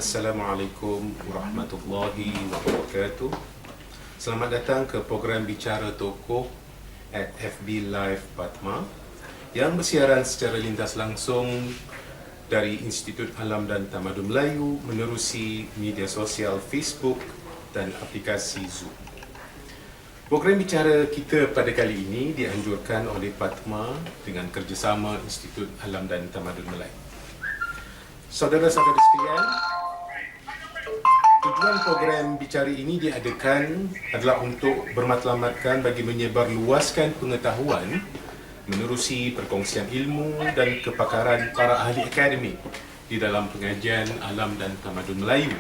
Assalamualaikum warahmatullahi wabarakatuh. Selamat datang ke program Bicara Tokoh at FB Live Patma yang bersiaran secara lintas langsung dari Institut Alam dan Tamadun Melayu menerusi media sosial Facebook dan aplikasi Zoom. Program bicara kita pada kali ini dianjurkan oleh Patma dengan kerjasama Institut Alam dan Tamadun Melayu. Saudara-saudara sekalian, tujuan program bicara ini diadakan adalah untuk bermatlamatkan bagi menyebarluaskan pengetahuan menerusi perkongsian ilmu dan kepakaran para ahli akademik di dalam pengajian alam dan tamadun Melayu.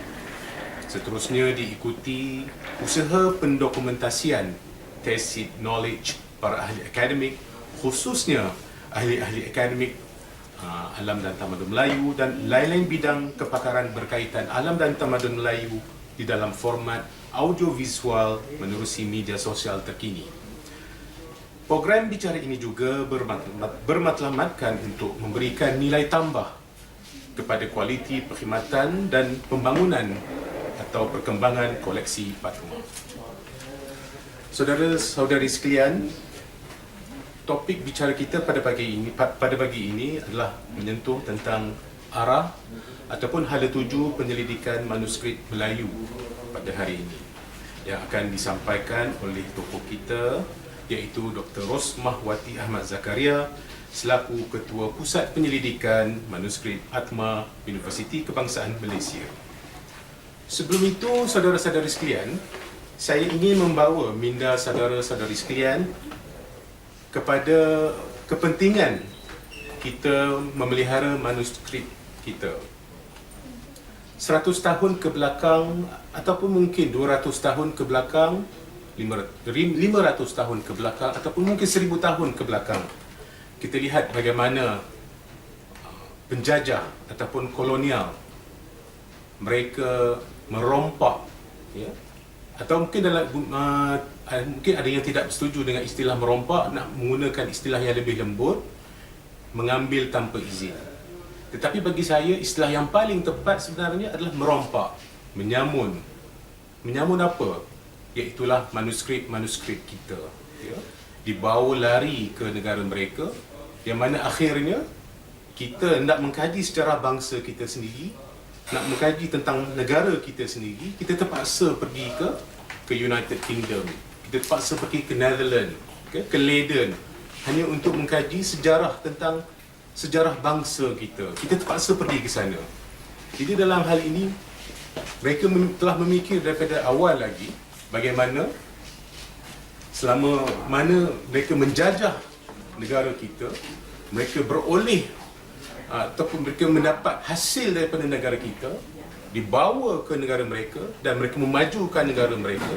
Seterusnya diikuti usaha pendokumentasian tacit knowledge para ahli akademik, khususnya ahli-ahli akademik alam dan tamadun Melayu dan lain-lain bidang kepakaran berkaitan alam dan tamadun Melayu di dalam format audiovisual menerusi media sosial terkini. Program bicara ini juga bermatlamatkan untuk memberikan nilai tambah kepada kualiti perkhidmatan dan pembangunan atau perkembangan koleksi Patma. Saudara-saudari sekalian, topik bicara kita pada pagi ini adalah menyentuh tentang arah ataupun hala tuju penyelidikan manuskrip Melayu pada hari ini yang akan disampaikan oleh tokoh kita, iaitu Dr. Rosmah Wati Ahmad Zakaria selaku Ketua Pusat Penyelidikan Manuskrip Patma Universiti Kebangsaan Malaysia. Sebelum itu, saudara-saudari sekalian, saya ingin membawa minda saudara-saudari sekalian kepada kepentingan kita memelihara manuskrip kita. 100 tahun ke belakang ataupun mungkin 200 tahun ke belakang, 500 tahun ke belakang ataupun mungkin 1000 tahun ke belakang, kita lihat bagaimana penjajah ataupun kolonial mereka merompak, ya, atau mungkin mungkin ada yang tidak setuju dengan istilah merompak, nak menggunakan istilah yang lebih lembut, mengambil tanpa izin. Tetapi bagi saya, istilah yang paling tepat sebenarnya adalah merompak, menyamun. Menyamun apa? Iaitulah manuskrip-manuskrip kita, ya, dibawa lari ke negara mereka, yang mana akhirnya kita nak mengkaji sejarah bangsa kita sendiri, nak mengkaji tentang negara kita sendiri, kita terpaksa pergi ke United Kingdom, kita terpaksa pergi ke Netherlands, ke Leiden, hanya untuk mengkaji sejarah tentang sejarah bangsa kita. Kita terpaksa pergi ke sana. Jadi dalam hal ini, mereka telah memikir daripada awal lagi bagaimana selama mana mereka menjajah negara kita, mereka beroleh ataupun mereka mendapat hasil daripada negara kita, dibawa ke negara mereka dan mereka memajukan negara mereka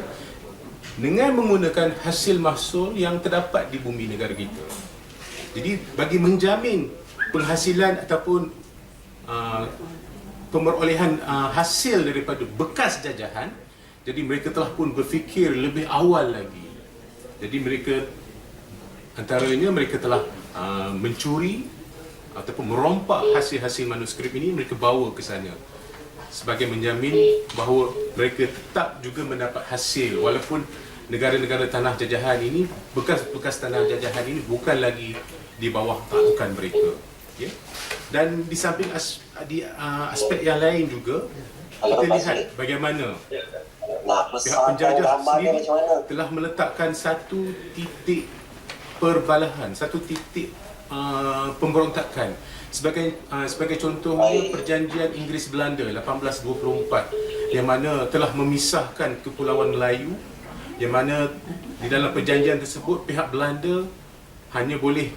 dengan menggunakan hasil mahsul yang terdapat di bumi negara kita. Jadi bagi menjamin penghasilan ataupun pemerolehan hasil daripada bekas jajahan, jadi mereka telah pun berfikir lebih awal lagi. Jadi mereka antaranya mereka telah mencuri ataupun merompak hasil-hasil manuskrip ini, mereka bawa ke sana sebagai menjamin bahawa mereka tetap juga mendapat hasil walaupun negara-negara tanah jajahan ini, bekas-bekas tanah jajahan ini bukan lagi di bawah taklukan mereka, ya. Dan di samping aspek yang lain juga, kita lihat bagaimana pihak penjajah sendiri telah meletakkan satu titik perbalahan, satu titik pemberontakan. Sebagai contohnya perjanjian Inggeris Belanda 1824 yang mana telah memisahkan Kepulauan Melayu, yang mana di dalam perjanjian tersebut pihak Belanda hanya boleh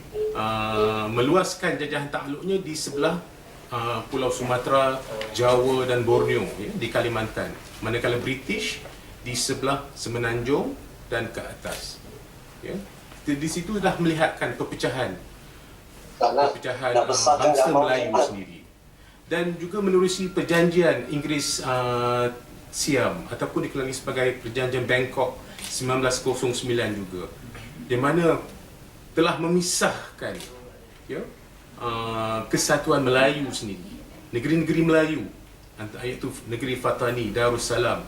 meluaskan jajahan takluknya di sebelah Pulau Sumatera, Jawa dan Borneo, ya, di Kalimantan, manakala British di sebelah Semenanjung dan ke atas, ya. Di situ dah melihatkan perpecahan bangsa Melayu sendiri. Dan juga menerusi perjanjian Inggeris Siam ataupun dikenali sebagai perjanjian Bangkok 1909 juga, di mana telah memisahkan, ya, kesatuan Melayu sendiri, negeri-negeri Melayu iaitu negeri Fatani, Darussalam,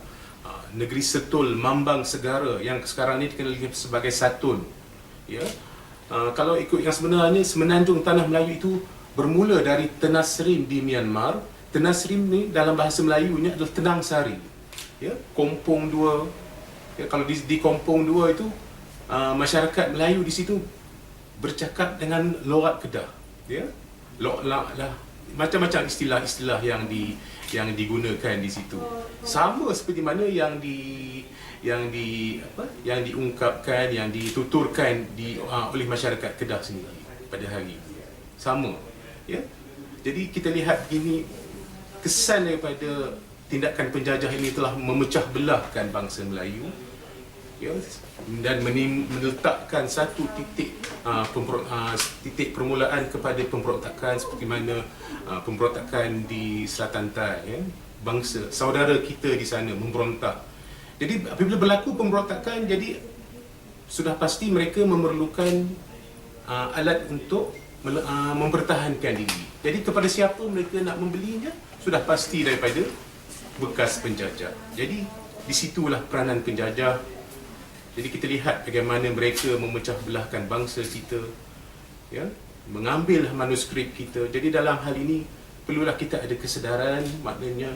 negeri Setul, Mambang Segara yang sekarang ini dikenali sebagai Satun. Ya. Kalau ikut yang sebenarnya, semenanjung tanah Melayu itu bermula dari Tenasrim di Myanmar. Tenasrim ni dalam bahasa Melayunya adalah tenang sari. Ya, Kompong dua. Ya, kalau di Kompong dua itu masyarakat Melayu di situ bercakap dengan logat Kedah. Ya. Macam-macam istilah-istilah yang digunakan di situ. Sama seperti mana yang diungkapkan, yang dituturkan oleh masyarakat Kedah sendiri pada hari ini. Sama. Ya. Jadi kita lihat begini, kesan daripada tindakan penjajah ini telah memecah belahkan bangsa Melayu, ya, dan meletakkan satu titik titik permulaan kepada pemberontakan seperti mana pemberontakan di Selatan Thai, ya, bangsa saudara kita di sana memberontak. Jadi apabila berlaku pemberontakan, jadi sudah pasti mereka memerlukan alat untuk mempertahankan diri. Jadi kepada siapa mereka nak membelinya, sudah pasti daripada bekas penjajah. Jadi disitulah peranan penjajah. Jadi kita lihat bagaimana mereka memecah belahkan bangsa kita, ya, mengambil manuskrip kita. Jadi dalam hal ini perlulah kita ada kesedaran, maknanya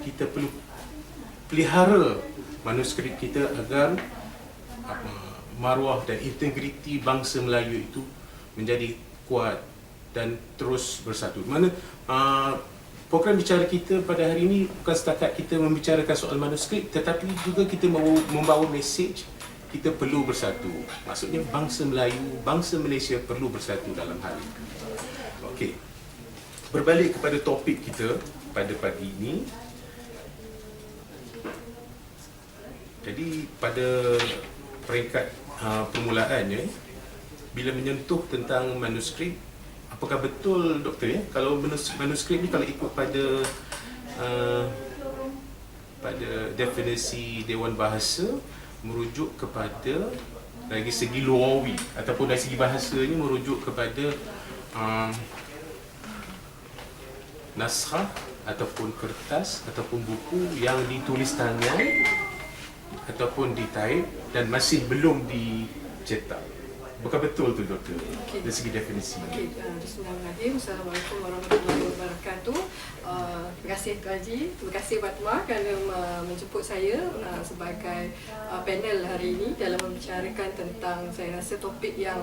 kita perlu pelihara manuskrip kita agar maruah dan integriti bangsa Melayu itu menjadi kuat dan terus bersatu. Mana program bicara kita pada hari ini bukan setakat kita membicarakan soal manuskrip, tetapi juga kita membawa mesej kita perlu bersatu. Maksudnya bangsa Melayu, bangsa Malaysia perlu bersatu dalam hal ini. Okey. Berbalik kepada topik kita pada pagi ini. Jadi pada peringkat permulaannya, bila menyentuh tentang manuskrip, apakah betul doktor, ya, kalau manuskrip ni kalau ikut pada definisi Dewan Bahasa, merujuk kepada dari segi luawi ataupun dari segi bahasanya merujuk kepada naskah ataupun kertas ataupun buku yang ditulis tangan ataupun ditaip dan masih belum dicetak. Bukan betul tu doktor, okay, dari segi definisi. Okey, bismillahirrahmanirrahim. Assalamualaikum warahmatullahi wabarakatuh. Terima kasih Tuan Haji, terima kasih Fatma kerana menjemput saya sebagai panel hari ini dalam membicarakan tentang, saya rasa, topik yang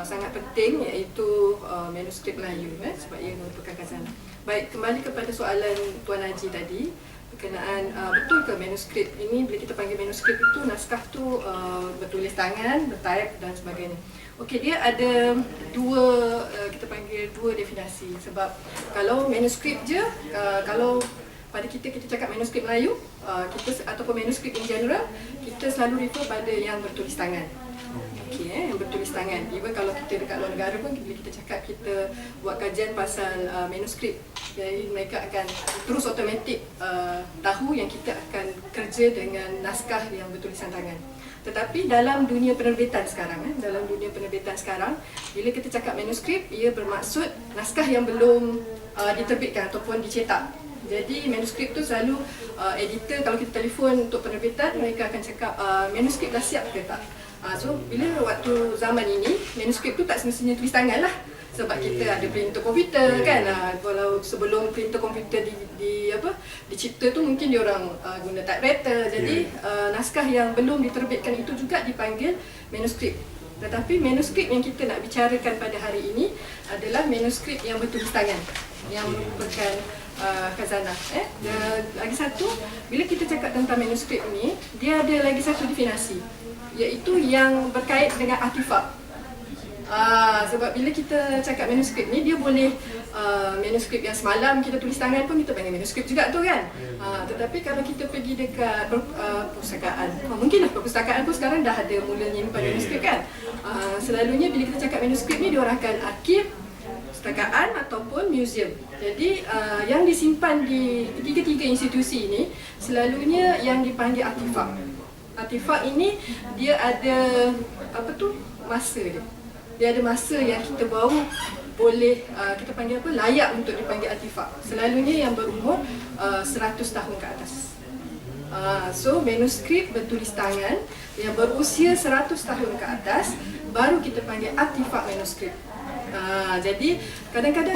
sangat penting, iaitu manuskrip Melayu, sebab ia merupakan khazanah. Baik, kembali kepada soalan Tuan Haji tadi berkenaan betul ke manuskrip ini, bila kita panggil manuskrip itu, naskah tu bertulis tangan, bertaip dan sebagainya. Okey, dia ada kita panggil dua definisi. Sebab kalau manuskrip je, kalau pada kita cakap manuskrip Melayu, kita ataupun manuskrip in general, kita selalu refer pada yang bertulis tangan. Okey, yang bertulis tangan. Even kalau kita dekat luar negara pun, bila kita cakap kita buat kajian pasal manuskrip, jadi mereka akan terus automatik tahu yang kita akan kerja dengan naskah yang bertulisan tangan. Tetapi dalam dunia penerbitan sekarang, bila kita cakap manuskrip, ia bermaksud naskah yang belum diterbitkan ataupun dicetak. Jadi manuskrip tu selalu editor, kalau kita telefon untuk penerbitan, mereka akan cakap manuskrip dah siap ke tak. So bila waktu zaman ini, manuskrip tu tak semestinya tulis tangan lah. Sebab kita ada printer komputer, kan. Kalau sebelum printer komputer dicipta tu, mungkin dia orang guna typewriter. Jadi naskah yang belum diterbitkan itu juga dipanggil manuskrip. Tetapi manuskrip yang kita nak bicarakan pada hari ini adalah manuskrip yang bertulis tangan, yang merupakan khazanah. Lagi satu, bila kita cakap tentang manuskrip ni, dia ada lagi satu definisi, iaitu yang berkait dengan artifak. Sebab bila kita cakap manuskrip ni, dia boleh manuskrip yang semalam kita tulis tangan pun kita panggil manuskrip juga tu, kan. Tetapi kalau kita pergi dekat perpustakaan, mungkinlah perpustakaan pun sekarang dah ada mula nyimpan manuskrip, kan. Selalunya bila kita cakap manuskrip ni, diorang akan arkib, perpustakaan ataupun museum. Jadi yang disimpan di ketiga-tiga institusi ini selalunya yang dipanggil artifak. Artifak ini dia ada masa dia. Dia ada masa yang kita baru boleh kita panggil layak untuk dipanggil artifak. Selalunya yang berumur 100 tahun ke atas. So manuskrip bertulis tangan yang berusia 100 tahun ke atas baru kita panggil artifak manuskrip. Jadi kadang-kadang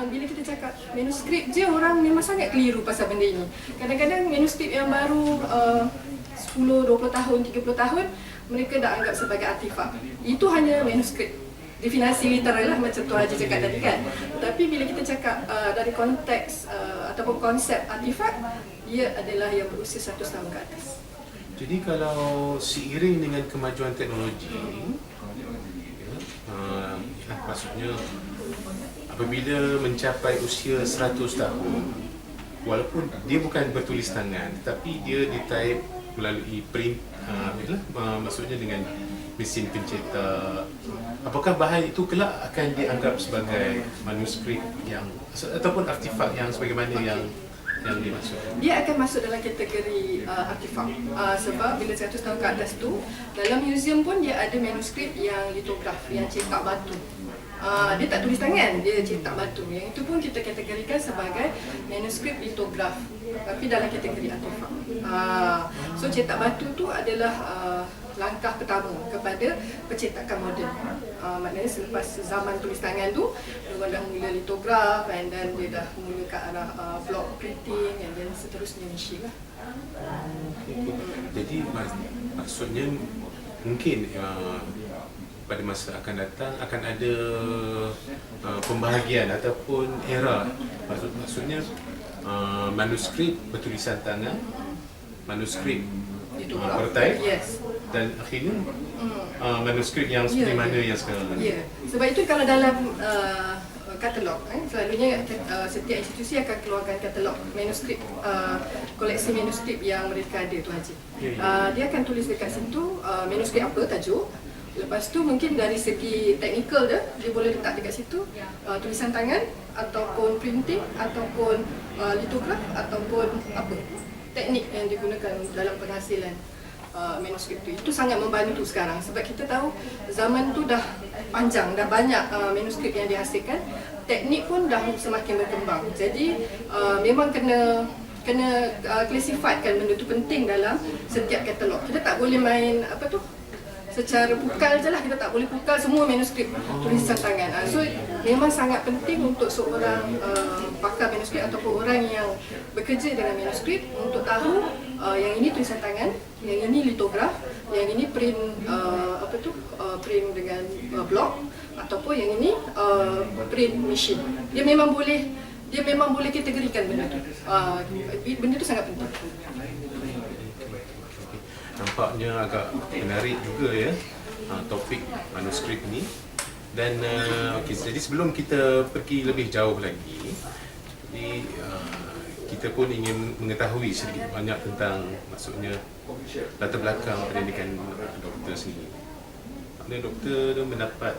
bila kita cakap manuskrip je, orang memang sangat keliru pasal benda ini. Kadang-kadang manuskrip yang baru 10, 20 tahun, 30 tahun mereka dah anggap sebagai artifak. Itu hanya manuskrip. Definisi literal lah macam Tuan Haji cakap tadi kan. Tapi bila kita cakap dari konteks ataupun konsep artifak, dia adalah yang berusia 100 tahun ke atas. Jadi kalau seiring dengan kemajuan teknologi, maksudnya apabila mencapai usia 100 tahun, walaupun dia bukan bertulis tangan, tapi dia ditype melalui print, maksudnya dengan mesin pencetak, apakah bahan itu kelak akan dianggap sebagai manuskrip yang ataupun artifak yang sebagaimana yang dimaksud? Dia akan masuk dalam kategori artifak. Sebab bila 100 tahun ke atas tu, dalam museum pun dia ada manuskrip yang litograf, yang cetak batu. Dia tak tulis tangan, dia cetak batu. Yang itu pun kita kategorikan sebagai manuskrip litograf, tapi dalam kategori artifak. So cetak batu tu adalah langkah pertama kepada percetakan moden. Maknanya selepas zaman tulis tangan tu, dia dah mula litograf, and then dia dah mula ke arah block printing, and then seterusnya machine lah. Jadi maksudnya mungkin pada masa akan datang akan ada pembahagian ataupun era, maksudnya manuskrip bertulisan tangan, manuskrip bertype, yes, dan akhirnya manuskrip yang seperti mana yang sekarang ni. Sebab itu kalau dalam katalog, selalunya setiap institusi akan keluarkan katalog manuskrip, koleksi manuskrip yang mereka ada, Tuan Haji. Dia akan tulis dekat situ manuskrip apa, tajuk. Lepas tu mungkin dari segi teknikal dia boleh letak dekat situ tulisan tangan ataupun printing ataupun litograf ataupun apa teknik yang digunakan dalam penghasilan manuskrip tu. Itu sangat membantu sekarang sebab kita tahu zaman tu dah panjang, dah banyak manuskrip yang dihasilkan, teknik pun dah semakin berkembang. Jadi memang kena classifiedkan benda tu penting dalam setiap katalog. Kita tak boleh main secara pukal je lah, kita tak boleh pukal semua manuskrip tulisan tangan. So memang sangat penting untuk seorang pakar manuskrip ataupun orang yang bekerja dengan manuskrip untuk tahu yang ini tulisan tangan, yang ini litograf, yang ini print print dengan blok, ataupun yang ini print machine. Dia memang boleh kategorikan benda tu. Benda tu sangat penting. Nampaknya agak menarik juga ya topik manuskrip ni. Dan jadi sebelum kita pergi lebih jauh lagi, jadi kita pun ingin mengetahui sedikit banyak tentang maksudnya latar belakang pendidikan doktor sendiri. Maknanya doktor tu mendapat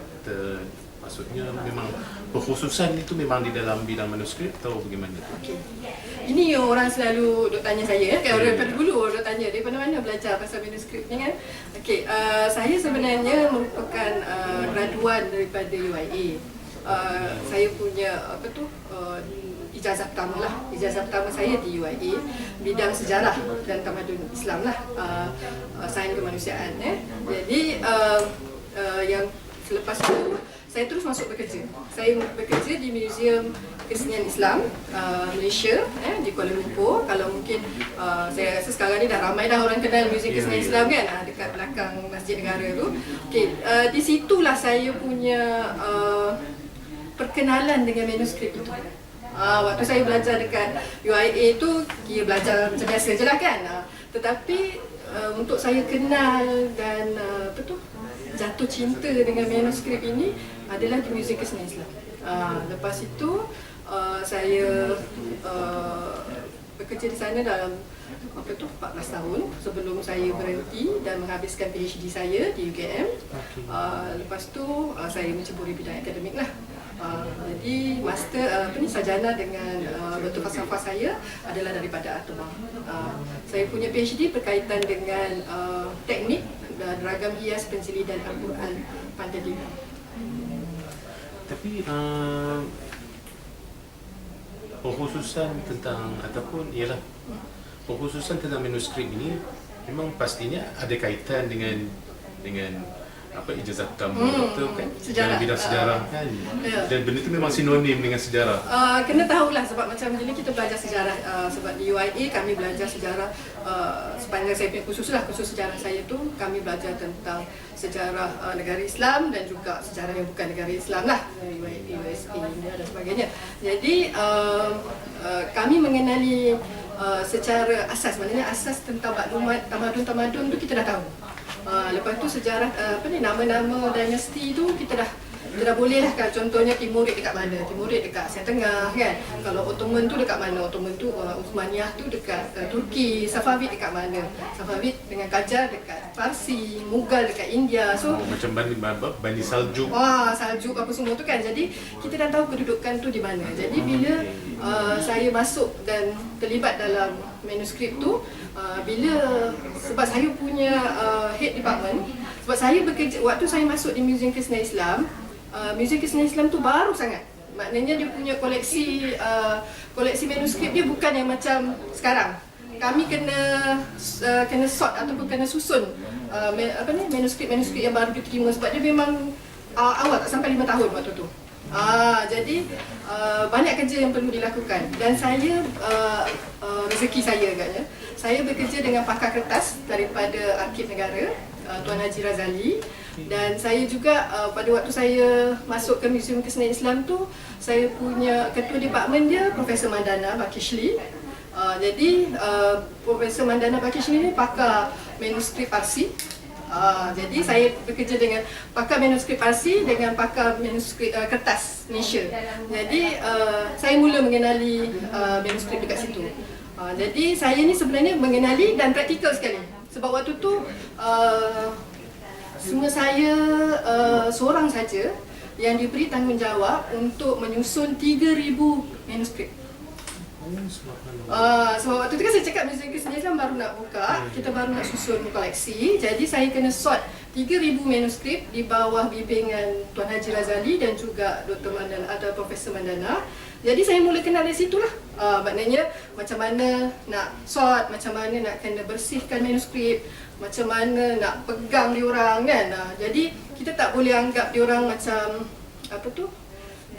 maksudnya memang perkhususan itu memang di dalam bidang manuskrip atau bagaimana? Okay. Ini yang orang selalu duk tanya saya kan, orang daripada dulu duk tanya daripada mana belajar pasal manuskrip ni kan. Okey, saya sebenarnya merupakan graduan daripada UIA. Saya punya ijazah pertama lah. Ijazah pertama saya di UIA bidang sejarah dan tamadun Islam lah, sains kemanusiaan. Jadi yang selepas itu saya terus masuk bekerja. Saya bekerja di Museum Kesenian Islam Malaysia di Kuala Lumpur. Kalau mungkin saya rasa sekarang ni dah ramai dah orang kenal Museum Kesenian Islam kan, dekat belakang Masjid Negara tu. Okey, di situlah saya punya perkenalan dengan manuskrip itu. Waktu saya belajar dekat UIA tu, kira belajar macam biasa je lah kan. Tetapi untuk saya kenal dan jatuh cinta dengan manuskrip ini adalah di Museum Kesenian Islam. Lepas itu saya bekerja di sana dalam 14 tahun sebelum saya berhenti dan menghabiskan PhD saya di UKM. Lepas tu saya menceburi bidang akademik lah. Jadi master sarjana dengan doktor falsafah saya adalah daripada Atma. Saya punya PhD berkaitan dengan teknik ragam hias pensilidan Al-Quran Pandalima. Tapi Pengkhususan tentang ataupun ialah pengkhususan tentang manuskrip ini memang pastinya ada kaitan dengan apa ijazah utama doktor kan, sejarah. dalam bidang sejarah kan, Ya. dan benda itu memang sinonim dengan sejarah. Kena tahulah sebab macam jadi kita belajar sejarah sebab di UIA kami belajar sejarah sepanjang saya punya khusus sejarah saya tu kami belajar tentang sejarah negara Islam dan juga sejarah yang bukan negara Islam lah, UIA, USA, India dan sebagainya. Jadi kami mengenali secara asas, maknanya asas tentang maklumat tamadun tu kita dah tahu. Lepas tu sejarah nama-nama dinasti tu kita dah boleh lah kan, contohnya Timurid dekat mana, Timurid dekat Asia Tengah kan, kalau Ottoman tu dekat mana, Ottoman tu Uthmaniyah tu dekat Turki, Safavid dekat mana, Safavid dengan Qajar dekat Parsi, Mughal dekat India. So Macam Bani Saljuk. Saljuk apa semua tu kan, jadi kita dah tahu kedudukan tu di mana. Jadi bila saya masuk dan terlibat dalam manuskrip tu, sebab saya punya head department, sebab saya bekerja waktu saya masuk di Museum Kesenian Islam. Museum Kesenian Islam tu baru sangat. Maknanya dia punya koleksi manuskrip dia bukan yang macam sekarang. Kami kena sort ataupun kena susun manuskrip yang baru diterima sebab dia memang awal tak sampai 5 tahun waktu tu. Jadi banyak kerja yang perlu dilakukan dan saya rezeki saya agaknya. Saya bekerja dengan pakar kertas daripada Arsip Negara, Tuan Haji Razali, dan saya juga pada waktu saya masuk ke Museum Kesenian Islam tu, saya punya ketua departmen dia Profesor Mandana Bakishli. Jadi Profesor Mandana Bakishli ni pakar manuskrip Parsi. Jadi saya bekerja dengan pakar manuskrip Parsi dengan pakar manuskrip kertas Malaysia. Jadi saya mula mengenali manuskrip dekat situ. Jadi saya ni sebenarnya mengenali dan praktikal sekali. Sebab waktu tu semua saya seorang saja yang diberi tanggungjawab untuk menyusun 3,000 manuskrip. Sebab waktu tu kan saya cakap Museum Kesenian Islam baru nak buka, kita baru nak susun koleksi. Jadi saya kena sort 3,000 manuskrip di bawah bimbingan Tuan Haji Razali dan juga Dr. Mandana atau Profesor Mandana. Jadi saya mula kenal dari situlah. Maknanya macam mana nak sort, macam mana nak kena bersihkan manuskrip, macam mana nak pegang diorang kan. Jadi kita tak boleh anggap diorang macam apa tu,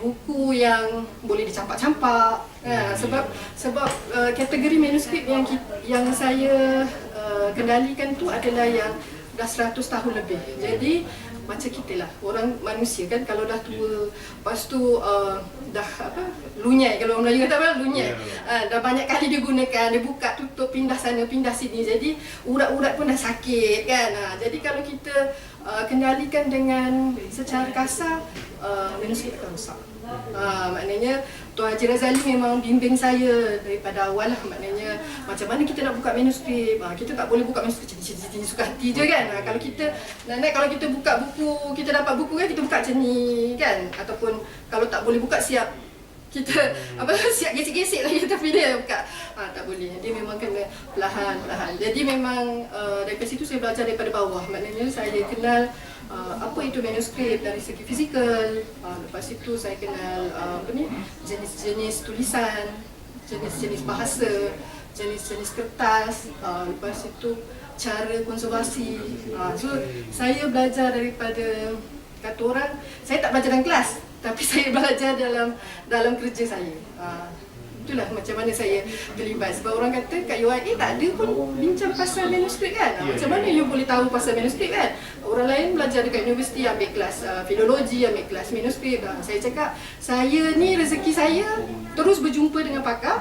buku yang boleh dicampak-campak. Sebab kategori manuskrip yang saya kendalikan tu adalah yang dah 100 tahun lebih. Jadi macam kita lah, orang manusia kan kalau dah tua, lepas tu dah lunyai, kalau orang Melayu kata apa, lunyai. Dah banyak kali dia gunakan, dia buka tutup, pindah sana, pindah sini, jadi urat-urat pun dah sakit kan. Jadi kalau kita kendalikan dengan secara kasar, manuskrip akan rosak. Maknanya Tuan Haji Razali memang bimbing saya daripada awal lah. Maknanya macam mana kita nak buka manuskrip, kita tak boleh buka manuskrip macam suka hati je kan. Kalau kita kalau kita buka buku, kita dapat buku kan, kita buka macam ni kan. Ataupun kalau tak boleh buka, siap kita siap gesek-gesek lagi tapi dia buka. Tak boleh. Dia memang kena perlahan-perlahan. Jadi memang daripada situ saya belajar daripada bawah. Maknanya saya kenal apa itu manuskrip dari segi fizikal. Lepas itu saya kenal jenis-jenis tulisan, jenis-jenis bahasa, jenis-jenis kertas. Lepas itu cara konservasi. So saya belajar daripada, kata orang, saya tak belajar dalam kelas, tapi saya belajar dalam kerja saya. Itulah macam mana saya terlibat. Sebab orang kata kat UIA tak ada pun bincang pasal manuskrip kan. Macam mana you boleh tahu pasal manuskrip kan? Orang lain belajar dekat universiti, ambil kelas filologi, ambil kelas manuskrip. Saya cakap, saya ni rezeki saya terus berjumpa dengan pakar,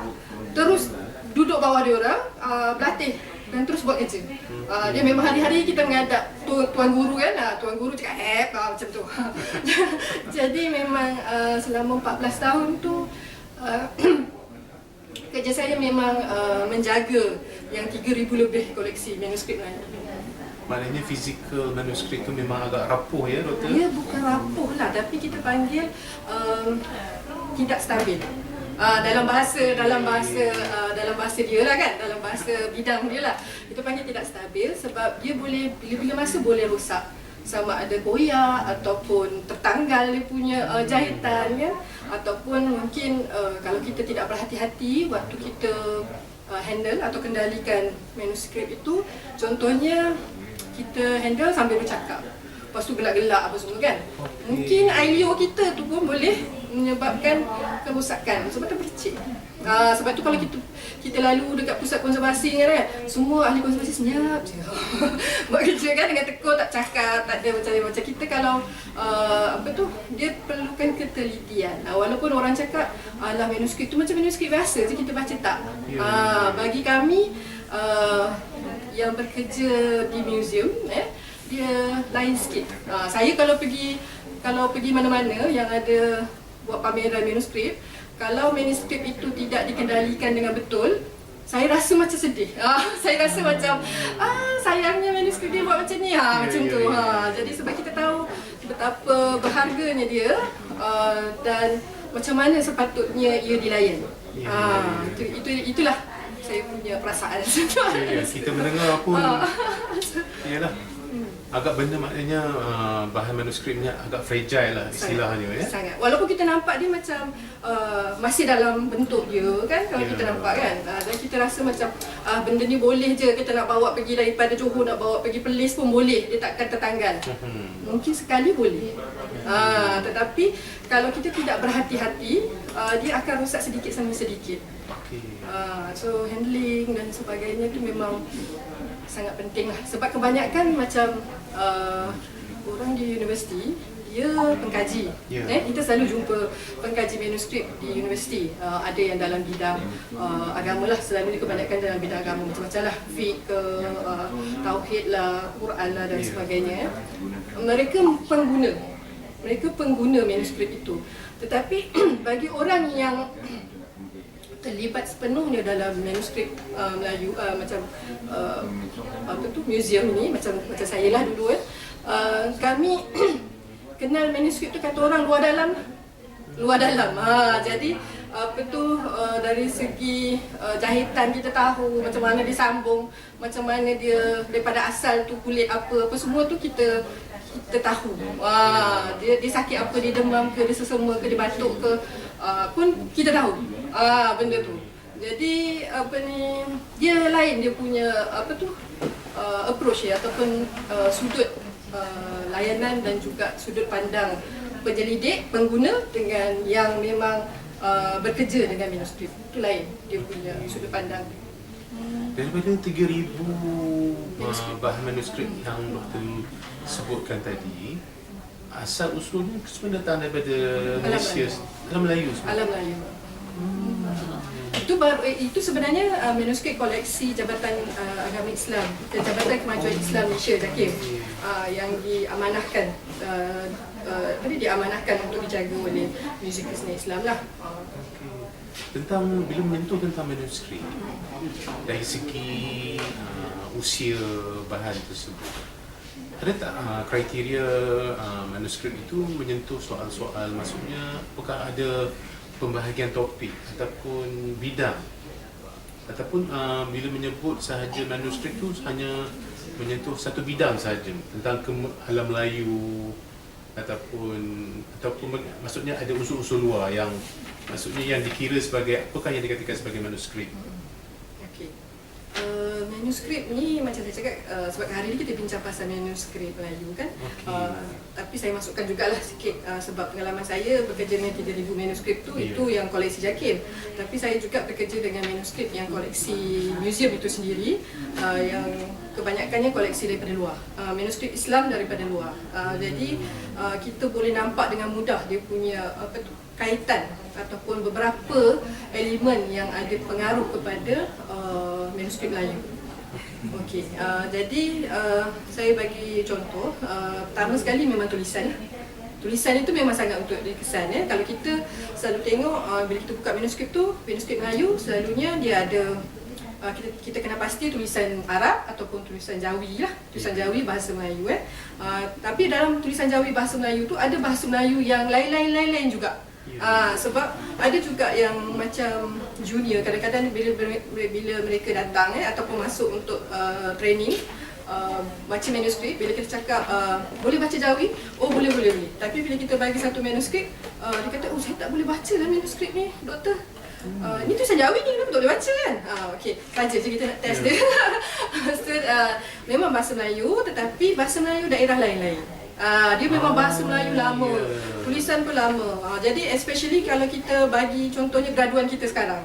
terus duduk bawah dia orang, berlatih dan terus buat kerja. Dia memang hari-hari kita menghadap tuan guru kan, tuan guru cakap macam tu. Jadi memang selama 14 tahun tu kerja saya memang menjaga yang 3,000 lebih koleksi manuskrip lain. Maknanya fizikal manuskrip tu memang agak rapuh ya, Doktor? Ya, bukan rapuh lah, tapi kita panggil tidak stabil. Dalam bahasa dia lah kan, dalam bahasa bidang dia lah, kita panggil tidak stabil sebab dia boleh bila-bila masa boleh rosak. sama ada koyak ataupun tertanggal dia punya jahitan kan, ataupun mungkin kalau kita tidak berhati-hati waktu kita handle atau kendalikan manuskrip itu, contohnya kita handle sambil bercakap, lepas tu gelak-gelak apa semua kan, mungkin ailio kita tu pun boleh menyebabkan kerosakan sebab tu percik. Sebab tu kalau kita lalu dekat pusat konservasi kan, semua ahli konservasi senyap je. Buat kerja kan dengan tekun, tak cakap, tak ada macam kita kalau dia perlukan ketelitian. Walaupun orang cakap alah manuskrip tu macam manuskrip biasa je kita baca, tak. Bagi kami yang bekerja di museum dia lain sikit. Saya kalau pergi mana-mana yang ada buat pameran manuskrip, kalau manuskrip itu tidak dikendalikan dengan betul, saya rasa macam sedih. Saya rasa macam sayangnya manuskrip dia buat macam ni, macam tu. Jadi sebab kita tahu betapa berharganya dia dan macam mana sepatutnya ia dilayan. Itulah saya punya perasaan. Kita mendengar pun ialah agak benda maknanya bahan manuskripnya agak fragile lah istilahnya ya. Sangat. Walaupun kita nampak dia macam masih dalam bentuk dia kan, kalau kita nampak kan. Dan kita rasa macam benda ni boleh je kita nak bawa pergi daripada Johor, nak bawa pergi Perlis pun boleh, dia takkan tertanggal. Mungkin sekali boleh. Tetapi kalau kita tidak berhati-hati, dia akan rosak sedikit sama sedikit. So handling dan sebagainya tu memang sangat penting lah. Sebab kebanyakan macam orang di universiti, dia pengkaji. Kita selalu jumpa pengkaji manuskrip di universiti. Ada yang dalam bidang agama lah, selalu kebanyakan dalam bidang agama macam-macam lah, fiqh ke, tauhid lah, Quran lah dan sebagainya. Mereka pengguna manuskrip itu. Tetapi bagi orang yang terlibat sepenuhnya dalam manuskrip Melayu, macam museum ni, macam saya lah dulu kami kenal manuskrip tu kata orang luar dalam. Jadi dari segi jahitan kita tahu macam mana disambung, macam mana dia daripada asal tu kulit apa semua tu kita tahu. Dia sakit apa, dia demam ke, dia sesama ke, dia batuk ke, pun kita tahu benda tu. Jadi dia lain, dia punya approach ataupun sudut layanan dan juga sudut pandang penyelidik, pengguna dengan yang memang bekerja dengan manuskrip. Itu lain dia punya sudut pandang. Daripada 3,000 bahan manuskrip yang doktor sebutkan tadi, asal usulnya semua datang daripada Malaysia, Alam Melayu semua? Alam Melayu. Itu sebenarnya manuskrip koleksi Jabatan Agama Islam dan Jabatan Kemajuan Islam Malaysia, JAKIM, yang diamanahkan untuk dijaga oleh Museum Kesenian Islam lah. Bila menyentuh tentang manuskrip, dari segi usia bahan tersebut, ada tak kriteria manuskrip itu menyentuh soal-soal, maksudnya apakah ada pembahagian topik ataupun bidang, ataupun bila menyebut sahaja manuskrip itu hanya menyentuh satu bidang sahaja tentang alam Melayu, ataupun maksudnya ada unsur-unsur luar yang maksudnya yang dikira sebagai apakah yang dikatakan sebagai manuskrip? Manuskrip ni macam saya cakap, sebab hari ni kita bincang pasal manuskrip Melayu kan. Tapi saya masukkan jugalah sikit sebab pengalaman saya bekerja dengan 3,000 manuskrip tu, itu yang koleksi JAKIM. Tapi saya juga bekerja dengan manuskrip yang koleksi museum itu sendiri, yang kebanyakannya koleksi daripada luar, manuskrip Islam daripada luar. Jadi kita boleh nampak dengan mudah dia punya kaitan ataupun beberapa elemen yang ada pengaruh kepada manuskrip Melayu. Jadi saya bagi contoh. Pertama sekali memang tulisan. Tulisan itu memang sangat untuk dikesan. Kalau kita selalu tengok bila kita buka manuskrip tu, manuskrip Melayu selalunya dia ada kita kena pasti tulisan Arab ataupun tulisan Jawi lah, tulisan Jawi bahasa Melayu tapi dalam tulisan Jawi bahasa Melayu tu ada bahasa Melayu yang lain juga. Sebab ada juga yang macam junior, kadang-kadang bila mereka datang ataupun masuk untuk training, baca manuskrip. Bila kita cakap boleh baca Jawi, oh boleh. Tapi bila kita bagi satu manuskrip, dia kata, oh saya tak boleh baca lah manuskrip ni, doktor. Ni tulisan Jawi ni, kenapa tak boleh baca kan? Okey, saja je kita nak test dia. So, memang bahasa Melayu, tetapi bahasa Melayu daerah lain-lain. Dia memang bahasa Melayu lama, tulisan pun lama. Jadi especially kalau kita bagi contohnya graduan kita sekarang,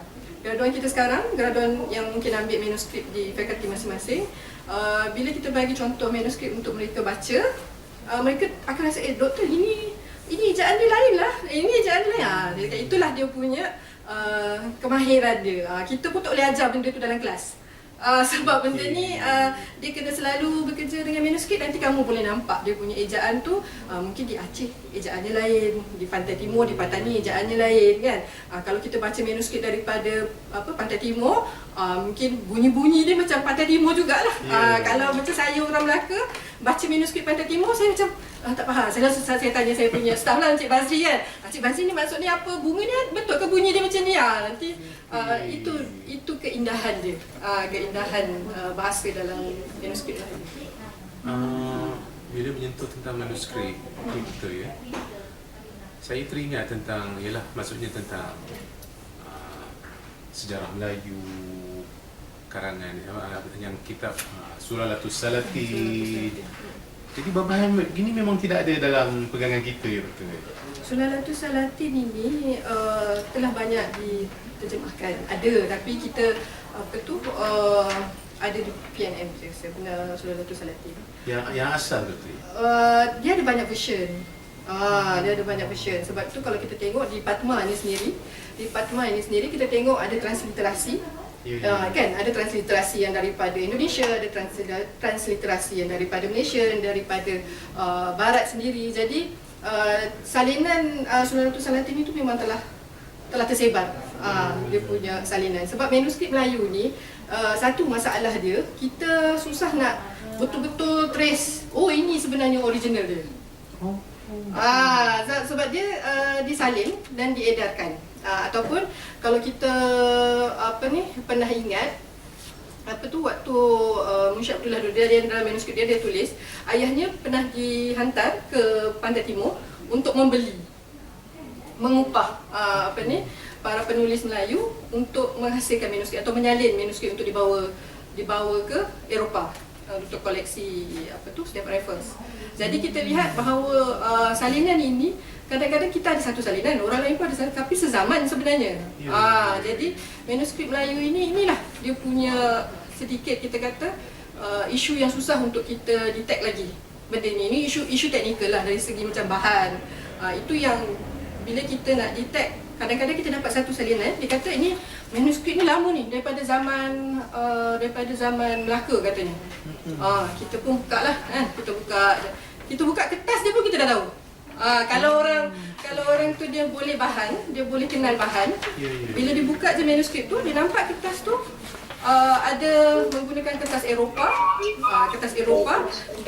graduan yang mungkin ambil manuskrip di fakulti masing-masing, bila kita bagi contoh manuskrip untuk mereka baca, mereka akan rasa, doktor ini ejaan dia lain lah, ini ejaan dia lain. Itulah dia punya kemahiran dia. Kita pun tak boleh ajar benda tu dalam kelas. Sebab benda ni dia kena selalu bekerja dengan manuskrip. Nanti kamu boleh nampak dia punya ejaan tu, mungkin di Aceh ejaannya lain, di Pantai Timur, di Patani ejaannya lain kan. Kalau kita baca manuskrip daripada Pantai Timur, mungkin bunyi-bunyi dia macam Pantai Timur jugalah. Kalau macam saya orang Melaka baca manuskrip Pantai Timur, saya macam tak faham. Saya tanya saya punya staff lah, Encik Bazri kan. Encik Bazri ni maksudnya apa? Bunyi ni betul ke bunyi dia macam ni? Nanti itu keindahan dia. Keindahan bahasa dalam manuskrip lain. Bila menyentuh tentang manuskrip kita ya, saya teringat tentang, maksudnya tentang sejarah Melayu, karangan yang kitab Sulalatus Salatin. Jadi bahan gini memang tidak ada dalam pegangan kita ya, betul? Sulalatus Salatin ini telah banyak diterjemahkan. Ada, tapi kita ada di PNM je sebenarnya Sulalatus Salatin. Yang asal betul? Dia ada banyak version. Dia ada banyak version. Sebab tu kalau kita tengok di Patma ini sendiri, kita tengok ada transliterasi. Kan ada transliterasi yang daripada Indonesia, ada transliterasi yang daripada Malaysia, dan daripada Barat sendiri. Jadi salinan Sulalatus Salatin itu memang telah tersebar, dia punya salinan. Sebab manuskrip Melayu ni satu masalah dia, kita susah nak betul-betul trace, oh ini sebenarnya original dia. Sebab dia disalin dan diedarkan. Ataupun kalau kita pernah ingat waktu Munsyi Abdullah dia dalam manuskrip dia tulis ayahnya pernah dihantar ke Pantai Timur untuk mengupah para penulis Melayu untuk menghasilkan manuskrip atau menyalin manuskrip untuk dibawa ke Eropah untuk koleksi Stanford Raffles. Jadi kita lihat bahawa salinan ini kadang-kadang kita ada satu salinan, orang lain pun ada satu, tapi sezaman sebenarnya. Jadi manuskrip Melayu inilah dia punya sedikit kita kata isu yang susah untuk kita detect lagi benda ni. Ini isu teknikal lah dari segi macam bahan. Itu yang bila kita nak detect, kadang-kadang kita dapat satu salinan, dia kata ini manuskrip ni lama ni daripada zaman Melaka katanya. Kita pun buka lah, kita buka kertas dia pun kita dah tahu. Kalau orang tu dia boleh kenal bahan. Bila dibuka je manuskrip tu, dia nampak kertas tu ada menggunakan kertas Eropah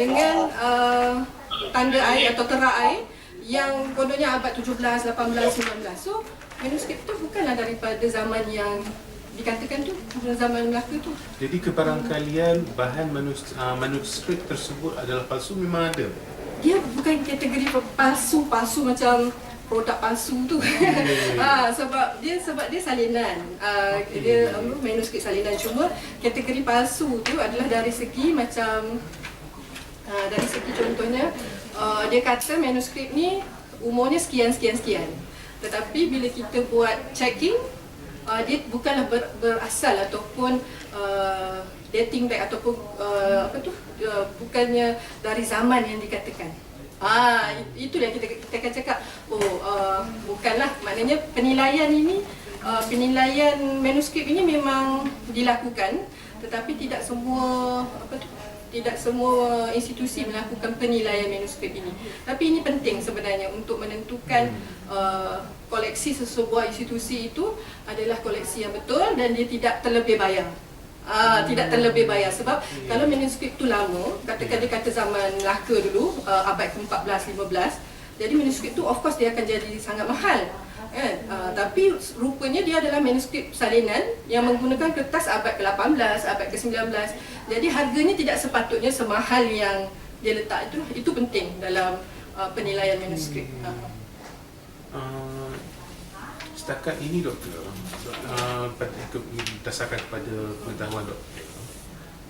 dengan tanda air atau tera air yang kononnya abad 17, 18, 19. So manuskrip tu bukanlah daripada zaman yang dikatakan tu, zaman Melaka tu. Jadi kebarangkalian bahan manuskrip tersebut adalah palsu memang ada? Dia bukan kategori palsu macam produk palsu tu. Sebab dia salinan. Dia manuskrip salinan, cuma kategori palsu tu adalah dari segi macam contohnya dia kata manuskrip ni umurnya sekian. Tetapi bila kita buat checking, dia bukanlah berasal ataupun dating back ataupun bukannya dari zaman yang dikatakan. Itulah yang kita akan cakap, bukanlah, maknanya penilaian manuskrip ini memang dilakukan, tetapi tidak semua institusi melakukan penilaian manuskrip ini. Tapi ini penting sebenarnya untuk menentukan koleksi sesebuah institusi itu adalah koleksi yang betul dan dia tidak terlebih bayar. Sebab kalau manuskrip tu lama, katakan dia kata zaman Melaka dulu, abad ke-14, 15, Jadi manuskrip tu of course dia akan jadi sangat mahal. Kan? Tapi rupanya dia adalah manuskrip salinan yang menggunakan kertas abad ke-18, abad ke-19. Jadi harganya tidak sepatutnya semahal yang dia letak itu. Itu penting dalam penilaian manuskrip. Setakat ini doktor, berdasarkan kepada pengetahuan doktor,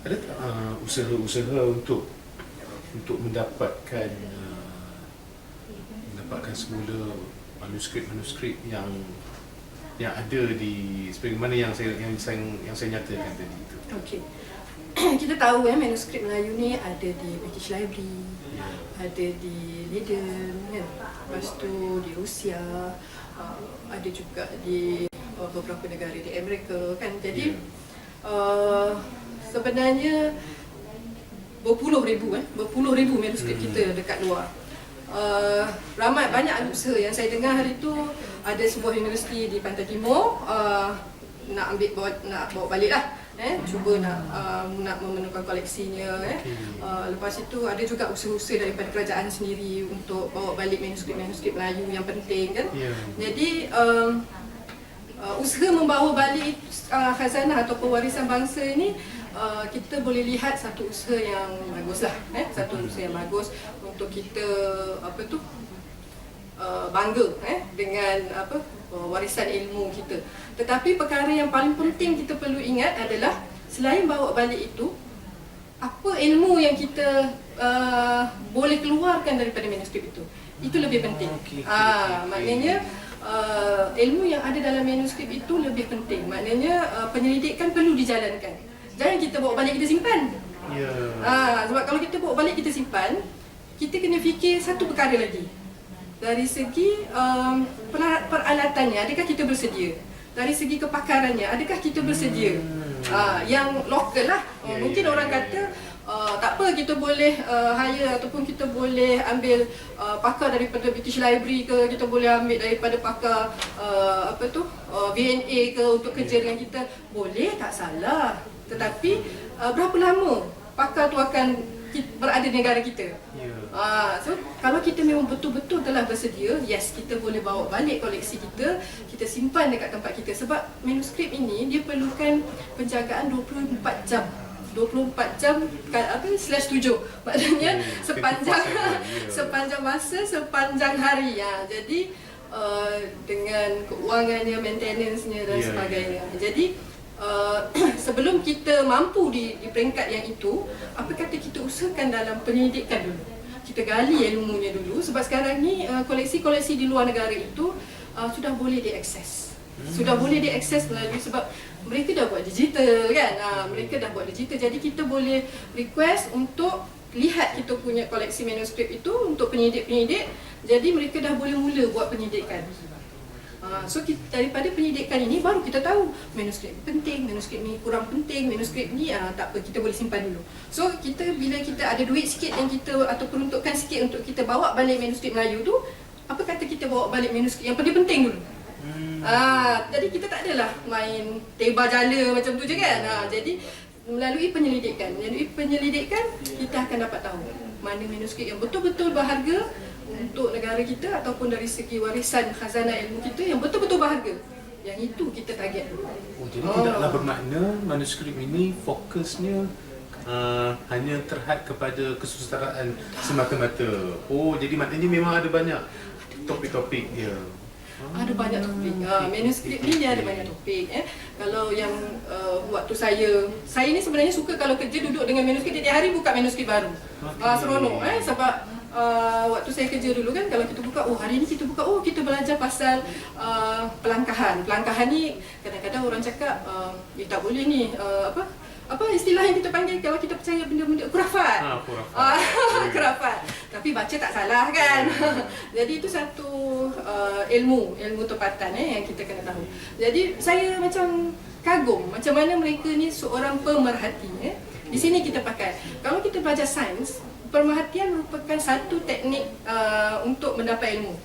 ada tak usaha-usaha untuk mendapatkan semula manuskrip yang ada di sebagaimana yang saya nyatakan tadi itu. Okey. Kita tahu manuskrip Melayu ni ada di British Library, ada di Leiden, kan? Lepas tu di Rusia, ada juga di beberapa negara di Amerika, kan? Jadi sebenarnya berpuluh ribu manuskrip kita dekat luar. Banyak usaha yang saya dengar hari tu. Ada sebuah universiti di Pantai Timur nak bawa balik lah, cuba nak memenuhkan koleksinya. Lepas itu ada juga usaha-usaha daripada kerajaan sendiri untuk bawa balik manuskrip Melayu yang penting, kan. Jadi usaha membawa balik khazanah atau pewarisan bangsa ini, kita boleh lihat satu usaha yang bagus lah, satu usaha yang bagus untuk kita bangga dengan warisan ilmu kita. Tetapi perkara yang paling penting kita perlu ingat adalah selain bawa balik itu, apa ilmu yang kita boleh keluarkan daripada manuskrip itu lebih penting. Maknanya ilmu yang ada dalam manuskrip itu lebih penting. Maknanya penyelidikan perlu dijalankan. Jangan kita bawa balik kita simpan. Sebab kalau kita bawa balik kita simpan, kita kena fikir satu perkara lagi. Dari segi peralatannya, adakah kita bersedia? Dari segi kepakarannya, adakah kita bersedia? Yang lokal lah. Mungkin orang kata tak apa, kita boleh hire ataupun kita boleh ambil pakar daripada British Library ke, kita boleh ambil daripada pakar VNA ke untuk kerja dengan kita. Boleh, tak salah. Tetapi berapa lama pakar tu akan berada di negara kita? So kalau kita memang betul-betul telah bersedia, yes, kita boleh bawa balik koleksi kita, kita simpan dekat tempat kita. Sebab manuskrip ini dia perlukan penjagaan 24 jam. 24 jam /7. Maknanya sepanjang masa, sepanjang hari. Jadi dengan keuangannya, maintenance-nya dan sebagainya. Jadi sebelum kita mampu di peringkat yang itu, apa kata kita usahakan dalam penyelidikan dulu. Kita gali ilmunya dulu, sebab sekarang ni koleksi-koleksi di luar negara itu sudah boleh diakses. Sudah boleh diakses melalui, sebab mereka dah buat digital, kan. Mereka dah buat digital, jadi kita boleh request untuk lihat kita punya koleksi manuskrip itu untuk penyidik-penyidik. Jadi mereka dah boleh mula buat penyidikan. So daripada penyidikan ini baru kita tahu manuskrip penting, manuskrip ni kurang penting, manuskrip ni tak apa, kita boleh simpan dulu. So bila kita ada duit sikit yang kita, atau peruntukan sikit untuk kita bawa balik manuskrip Melayu tu, apa kata kita bawa balik manuskrip yang paling penting dulu. Jadi kita tak adalah main teba jala macam tu je, kan. Jadi melalui penyelidikan kita akan dapat tahu mana manuskrip yang betul-betul berharga untuk negara kita, ataupun dari segi warisan khazanah ilmu kita yang betul-betul berharga. Yang itu kita target dulu. Jadi tidaklah bermakna manuskrip ini fokusnya hanya terhad kepada kesusasteraan semata-mata. Jadi maknanya memang ada banyak topik-topik dia. Ada banyak topik. Manuskrip ni dia ada banyak topik. Kalau yang waktu saya ni sebenarnya suka kalau kerja duduk dengan manuskrip, tiap hari buka manuskrip baru. Seronok. Sebab waktu saya kerja dulu, kan, kalau kita buka, hari ni kita buka, kita belajar pasal pelangkahan. Pelangkahan ni kadang-kadang orang cakap tak boleh ni, apa istilah yang kita panggil kalau kita percaya benda-benda khurafat. Khurafat. Tapi baca tak salah, kan. Jadi itu satu ilmu tempatan yang kita kena tahu. Jadi saya macam kagum macam mana mereka ni seorang pemerhati. Di sini kita pakai, kalau kita belajar sains, pemerhatian merupakan satu teknik untuk mendapat ilmu.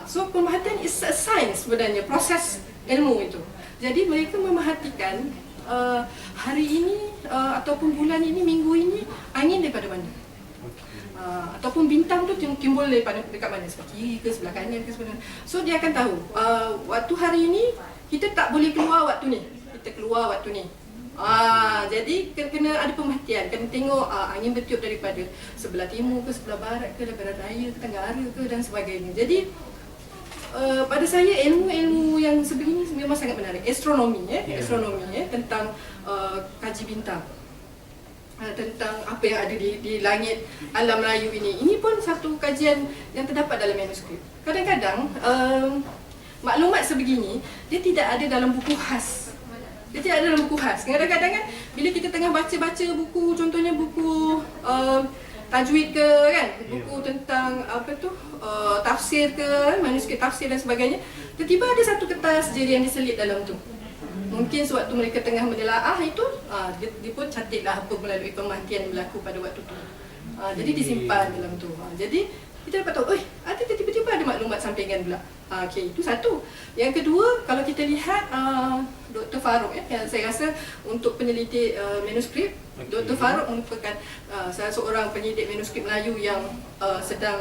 So pemerhatian is a science sebenarnya, proses ilmu itu. Jadi mereka memerhatikan hari ini ataupun bulan ini, minggu ini, angin daripada mana. Ataupun bintang tu timbul dekat mana, sebelah kiri ke sebelah kanan ke sebelah. So dia akan tahu waktu hari ini kita tak boleh keluar waktu ni, kita keluar waktu ni. Jadi kena ada pemerhatian, kena tengok angin bertiup daripada sebelah timur ke sebelah barat ke, barat raya ke tenggara ke dan sebagainya. Jadi pada saya ilmu-ilmu yang sebegini memang sangat menarik. Astronomi tentang kaji bintang, tentang apa yang ada di langit alam Melayu ini. Ini pun satu kajian yang terdapat dalam manuskrip. Kadang-kadang maklumat sebegini dia tidak ada dalam buku khas. Dia tidak ada dalam buku khas. Kadang-kadang kan bila kita tengah baca-baca buku, contohnya buku tajwid ke kan, buku tentang tafsir ke, manuskrip tafsir dan sebagainya, tiba-tiba ada satu kertas je yang diselit dalam tu. Mungkin sewaktu mereka tengah menelaah itu, dia pun cantiklah apa melalui pemerhatian yang berlaku pada waktu tu. Jadi disimpan dalam tu. Jadi kita dapat tahu, ada tiba-tiba ada maklumat sampingan pula. Okey, itu satu. Yang kedua, kalau kita lihat Dr. Farouk, yang saya rasa untuk peneliti manuskrip, Dr. Farouk merupakan salah seorang penyidik manuskrip Melayu yang sedang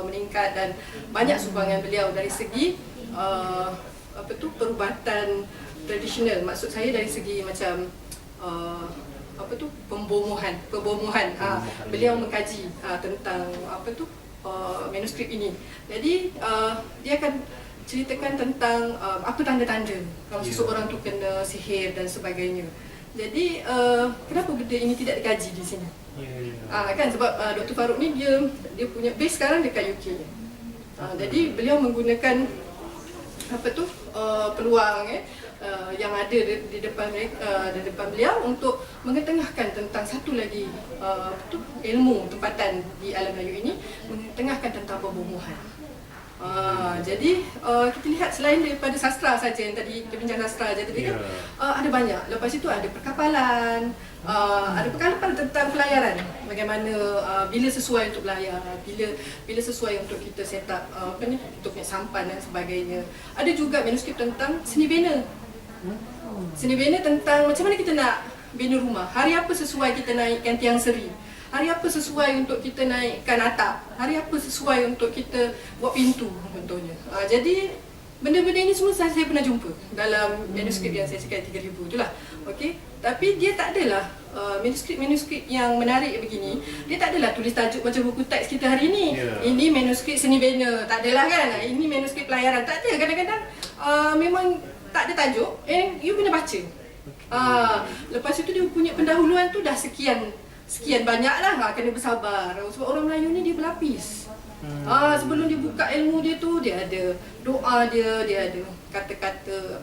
meningkat, dan banyak sumbangan beliau dari segi perubatan tradisional. Maksud saya dari segi macam pembomohan. Beliau mengkaji tentang manuskrip ini. Jadi dia akan ceritakan tentang apa tanda-tanda kalau seseorang tu kena sihir dan sebagainya. Jadi kenapa benda ini tidak dikaji di sini? Kan sebab Dr. Farouk ni dia punya base sekarang dekat UK. Jadi beliau menggunakan peluang yang ada di depan beliau untuk mengetengahkan tentang satu lagi ilmu tempatan di alam Melayu ini, mengetengahkan tentang pembomohan. Jadi kita lihat selain daripada sastra saja, yang tadi kita bincang sastra saja tadi kan, ada banyak. Lepas itu ada perkapalan, ada perkapalan tentang pelayaran, bagaimana bila sesuai untuk belayar, bila sesuai untuk kita set up untuk punya sampan dan sebagainya. Ada juga manuskrip tentang seni bina. Seni bina tentang macam mana kita nak bina rumah, hari apa sesuai kita naikkan tiang seri, hari apa sesuai untuk kita naikkan atap, hari apa sesuai untuk kita buat pintu contohnya. Jadi benda-benda ini semua saya pernah jumpa dalam manuskrip yang saya cakap 3,000 itulah. Okey, tapi dia tak adalah manuskrip yang menarik begini. Dia tak adalah tulis tajuk macam buku teks kita hari ini. Ini manuskrip seni bina, tak adalah kan. Ini manuskrip pelayaran, tak ada. Kadang-kadang memang tak ada tajuk, you kena baca. Lepas itu dia punya pendahuluan tu dah sekian banyak lah, kena bersabar. Sebab orang Melayu ni dia berlapis. Sebelum dia buka ilmu dia tu, dia ada doa dia ada kata-kata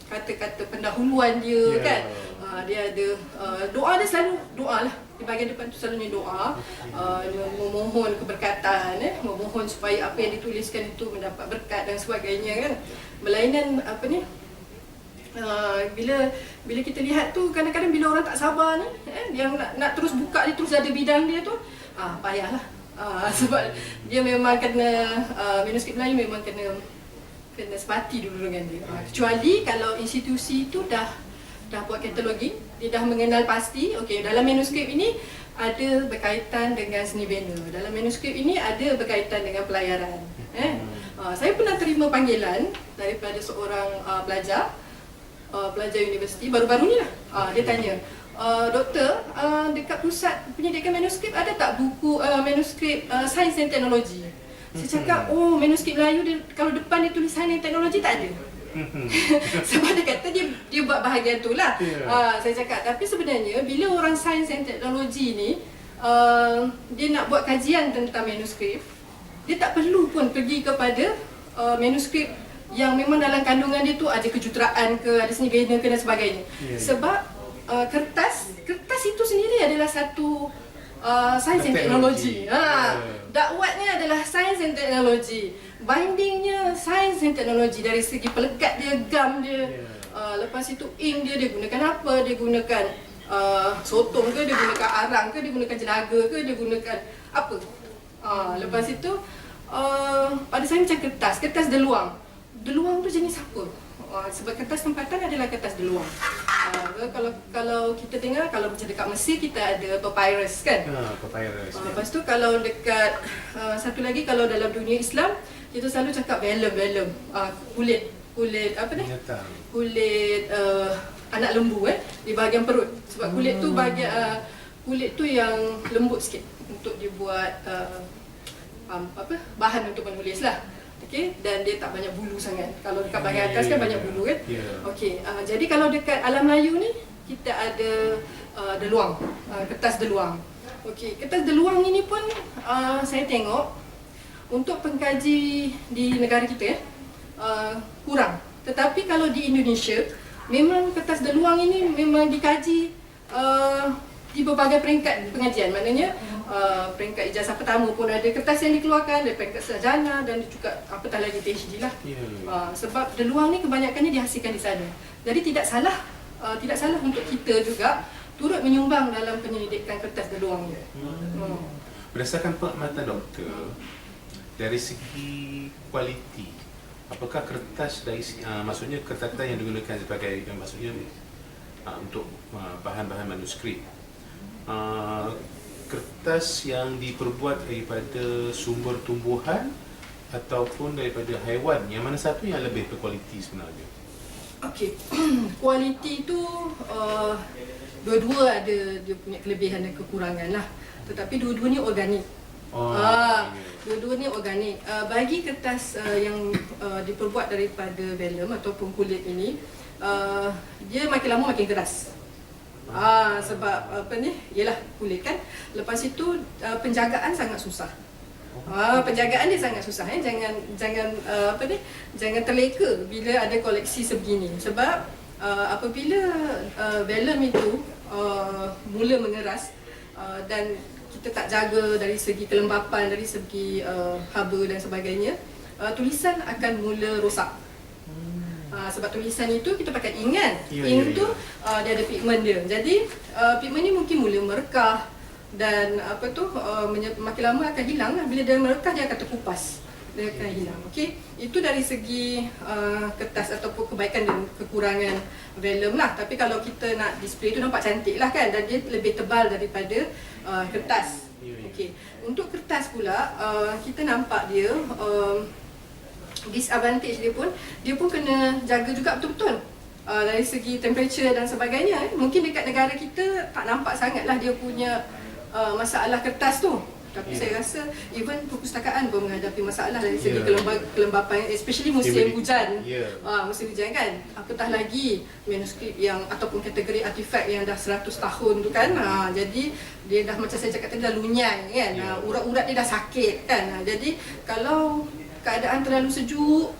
kata-kata pendahuluan dia kan. Dia ada doa, dia selalu doa lah. Di bahagian depan tu selalunya doa, memohon keberkatan, memohon supaya apa yang dituliskan itu mendapat berkat dan sebagainya kan. Melainan bila kita lihat tu, kadang-kadang bila orang tak sabar ni, yang nak terus buka, dia terus ada bidang dia tu, payahlah. Sebab dia memang kena, manuskrip Melayu memang kena sepati dulu dengan dia. Kecuali kalau institusi tu dah buat kataloging, dia dah mengenal pasti, okey, dalam manuskrip ini ada berkaitan dengan seni bina, dalam manuskrip ini ada berkaitan dengan pelayaran. Saya pernah terima panggilan daripada seorang pelajar universiti baru-baru ni lah. Dia tanya, doktor, dekat pusat penyediaan manuskrip ada tak buku manuskrip sains dan teknologi? Saya cakap, manuskrip Melayu kalau depan dia tulis sains dan teknologi tak ada. Sebab dia kata dia buat bahagian tu lah. Saya cakap, tapi sebenarnya bila orang sains dan teknologi ni dia nak buat kajian tentang manuskrip, dia tak perlu pun pergi kepada manuskrip yang memang dalam kandungan dia tu ada kejuruteraan ke, ada seni bina ke dan sebagainya. Sebab kertas itu sendiri adalah satu sains dan teknologi. Dakwatnya adalah sains dan teknologi. Bindingnya sains dan teknologi, dari segi pelekat dia, gam dia. Lepas itu ink dia gunakan apa? Dia gunakan sotong ke, dia gunakan arang ke, dia gunakan jelaga ke, dia gunakan apa? Lepas itu pada saya macam kertas deluang. Deluang tu jenis apa? Sebab kertas tempatan adalah kertas deluang. Kalau kita dengar, kalau macam dekat Mesir kita ada papyrus kan. Papyrus. Lepas tu kalau dekat satu lagi, kalau dalam dunia Islam kita selalu cakap velum. Kulit apa ni? Binatang. Kulit anak lembu di bahagian perut. Sebab kulit tu kulit tu yang lembut sikit untuk dibuat bahan untuk menulis lah. Okey, dan dia tak banyak bulu sangat. Kalau dekat bahagian atas kan banyak bulu kan. Okey, jadi kalau dekat alam Melayu ni kita ada deluang, kertas deluang. Okey, kertas deluang ini pun saya tengok untuk pengkaji di negara kita kurang. Tetapi kalau di Indonesia memang kertas deluang ini memang dikaji di berbagai peringkat pengajian. Maknanya peringkat ijazah pertama pun ada kertas yang dikeluarkan, dari peringkat sarjana dan juga apatah lagi PhD lah. Sebab deluang ni kebanyakannya dihasilkan di sana. Jadi tidak salah untuk kita juga turut menyumbang dalam penyelidikan kertas deluang ni. Berdasarkan pengamatan doktor, dari segi kualiti, apakah kertas dari maksudnya kertas yang digunakan sebagai maksudnya untuk bahan-bahan manuskrip, kertas yang diperbuat daripada sumber tumbuhan ataupun daripada haiwan, yang mana satu yang lebih berkualiti sebenarnya? Okey, kualiti tu dua-dua ada dia punya kelebihan dan kekurangan lah. Tetapi dua-dua ni organik. Dua-dua ni organik. Bagi kertas yang diperbuat daripada velum ataupun kulit ini, dia makin lama makin keras. Sebab yalah kulit kan. Lepas itu penjagaan sangat susah. Penjagaan dia sangat susah. Jangan terleka bila ada koleksi sebegini. Sebab apabila velum itu mula mengeras dan kita tak jaga dari segi kelembapan, dari segi haba dan sebagainya, tulisan akan mula rosak. Sebab tulisan itu kita pakai ink kan. Ink tu dia ada pigmen dia. Jadi pigmen ni mungkin mula merekah dan makin lama akan hilang lah. Bila dia merekah dia akan terkupas. Dia akan hilang. Okey. Itu dari segi kertas ataupun kebaikan dan kekurangan velum lah. Tapi kalau kita nak display tu nampak cantik lah kan, dan dia lebih tebal daripada kertas. Okey. Untuk kertas pula kita nampak dia disadvantage dia pun kena jaga juga betul-betul dari segi temperature dan sebagainya. Mungkin dekat negara kita tak nampak sangatlah dia punya masalah kertas tu. Tapi saya rasa even perpustakaan pun menghadapi masalah dari segi kelembapan, especially musim hujan. Musim hujan kan. Apatah lagi manuskrip yang ataupun kategori artifak yang dah 100 tahun tu kan. Jadi dia dah, macam saya cakap tadi, dah lunyai kan. Urat-urat dia dah sakit kan. Jadi kalau keadaan terlalu sejuk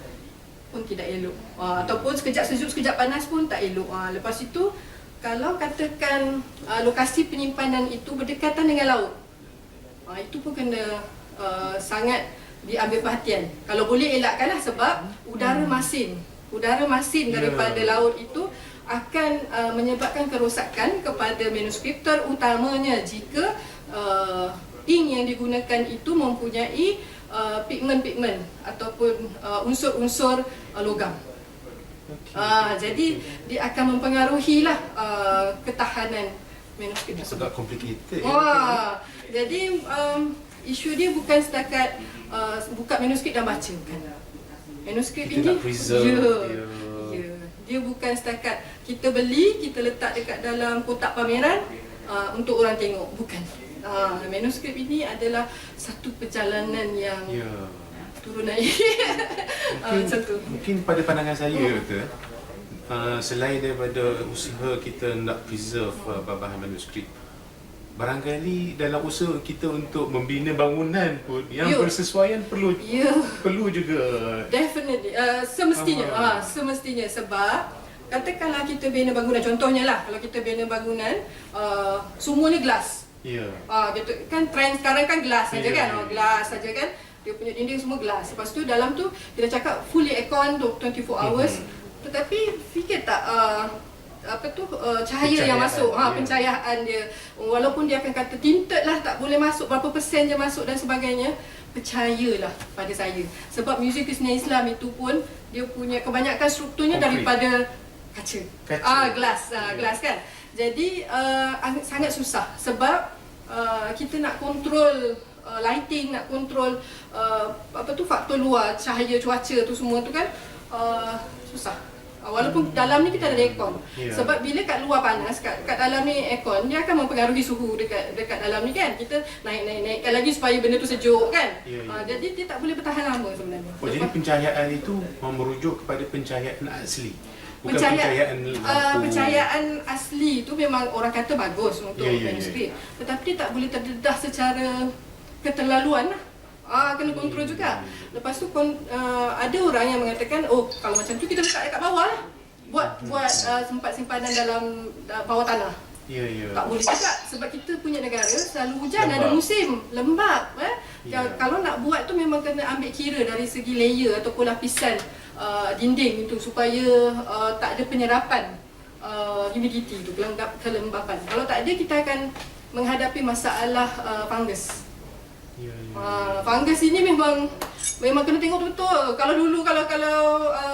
pun tidak elok. Ataupun sekejap sejuk, sekejap panas pun tak elok. Lepas itu, kalau katakan lokasi penyimpanan itu berdekatan dengan laut, itu pun kena sangat diambil perhatian. Kalau boleh elakkanlah, sebab udara masin daripada laut itu akan menyebabkan kerosakan kepada manuskrip, terutamanya jika ink yang digunakan itu mempunyai pigmen-pigmen ataupun unsur-unsur logam. Jadi dia akan mempengaruhilah ketahanan manuskrip tersebut. Agak complicated. Jadi isu dia bukan setakat buka manuskrip dan baca kan. Manuskrip kita ini nak preserve dia bukan setakat kita beli, kita letak dekat dalam kotak pameran untuk orang tengok, bukan. Manuskrip ini adalah satu perjalanan yang turun naik. Mungkin pada pandangan saya selain daripada usaha kita nak preserve bahan manuskrip, barangkali dalam usaha kita untuk membina bangunan pun yang bersesuaian perlu juga. Definitely. Semestinya sebab katakanlah kita bina bangunan, contohnya lah, kalau kita bina bangunan semuanya gelas. Gitu kan, trend sekarang kan gelas saja kan. Gelas saja kan. Dia punya dinding semua gelas. Lepas tu dalam tu kita cakap fully aircon 24 hours. Tetapi fikir tak cahaya yang masuk, pencahayaan dia, walaupun dia akan kata tinted lah, tak boleh masuk, berapa persen je masuk dan sebagainya, percayalah pada saya. Sebab muzik kesenian Islam itu pun dia punya kebanyakan strukturnya daripada kaca. Kaca. Glass kan. Jadi sangat susah sebab kita nak kontrol lighting, nak kontrol faktor luar, cahaya, cuaca tu semua tu kan susah. Walaupun dalam ni kita ada aircon. Sebab bila kat luar panas, kat dalam ni aircon, dia akan mempengaruhi suhu dekat dalam ni kan. Kita naikkan lagi supaya benda tu sejuk kan. Jadi dia tak boleh bertahan lama sebenarnya. Jadi pencahayaan itu merujuk kepada pencahayaan asli. Bukan pencahayaan lampu. Pencahayaan asli tu memang orang kata bagus untuk manuskrip. Tetapi dia tak boleh terdedah secara keterlaluan lah. Kena kontrol juga. Lepas tu ada orang yang mengatakan, oh kalau macam tu kita letak kat bawah lah. Buat sempat simpanan dalam bawah tanah. Tak boleh juga sebab kita punya negara selalu hujan, ada musim lembap. Kalau nak buat tu memang kena ambil kira dari segi layer ataupun lapisan dinding itu supaya tak ada penyerapan humidity tu, kelembapan. Kalau tak ada, kita akan menghadapi masalah fungus. Fungus ini memang kena tengok betul. Kalau dulu kalau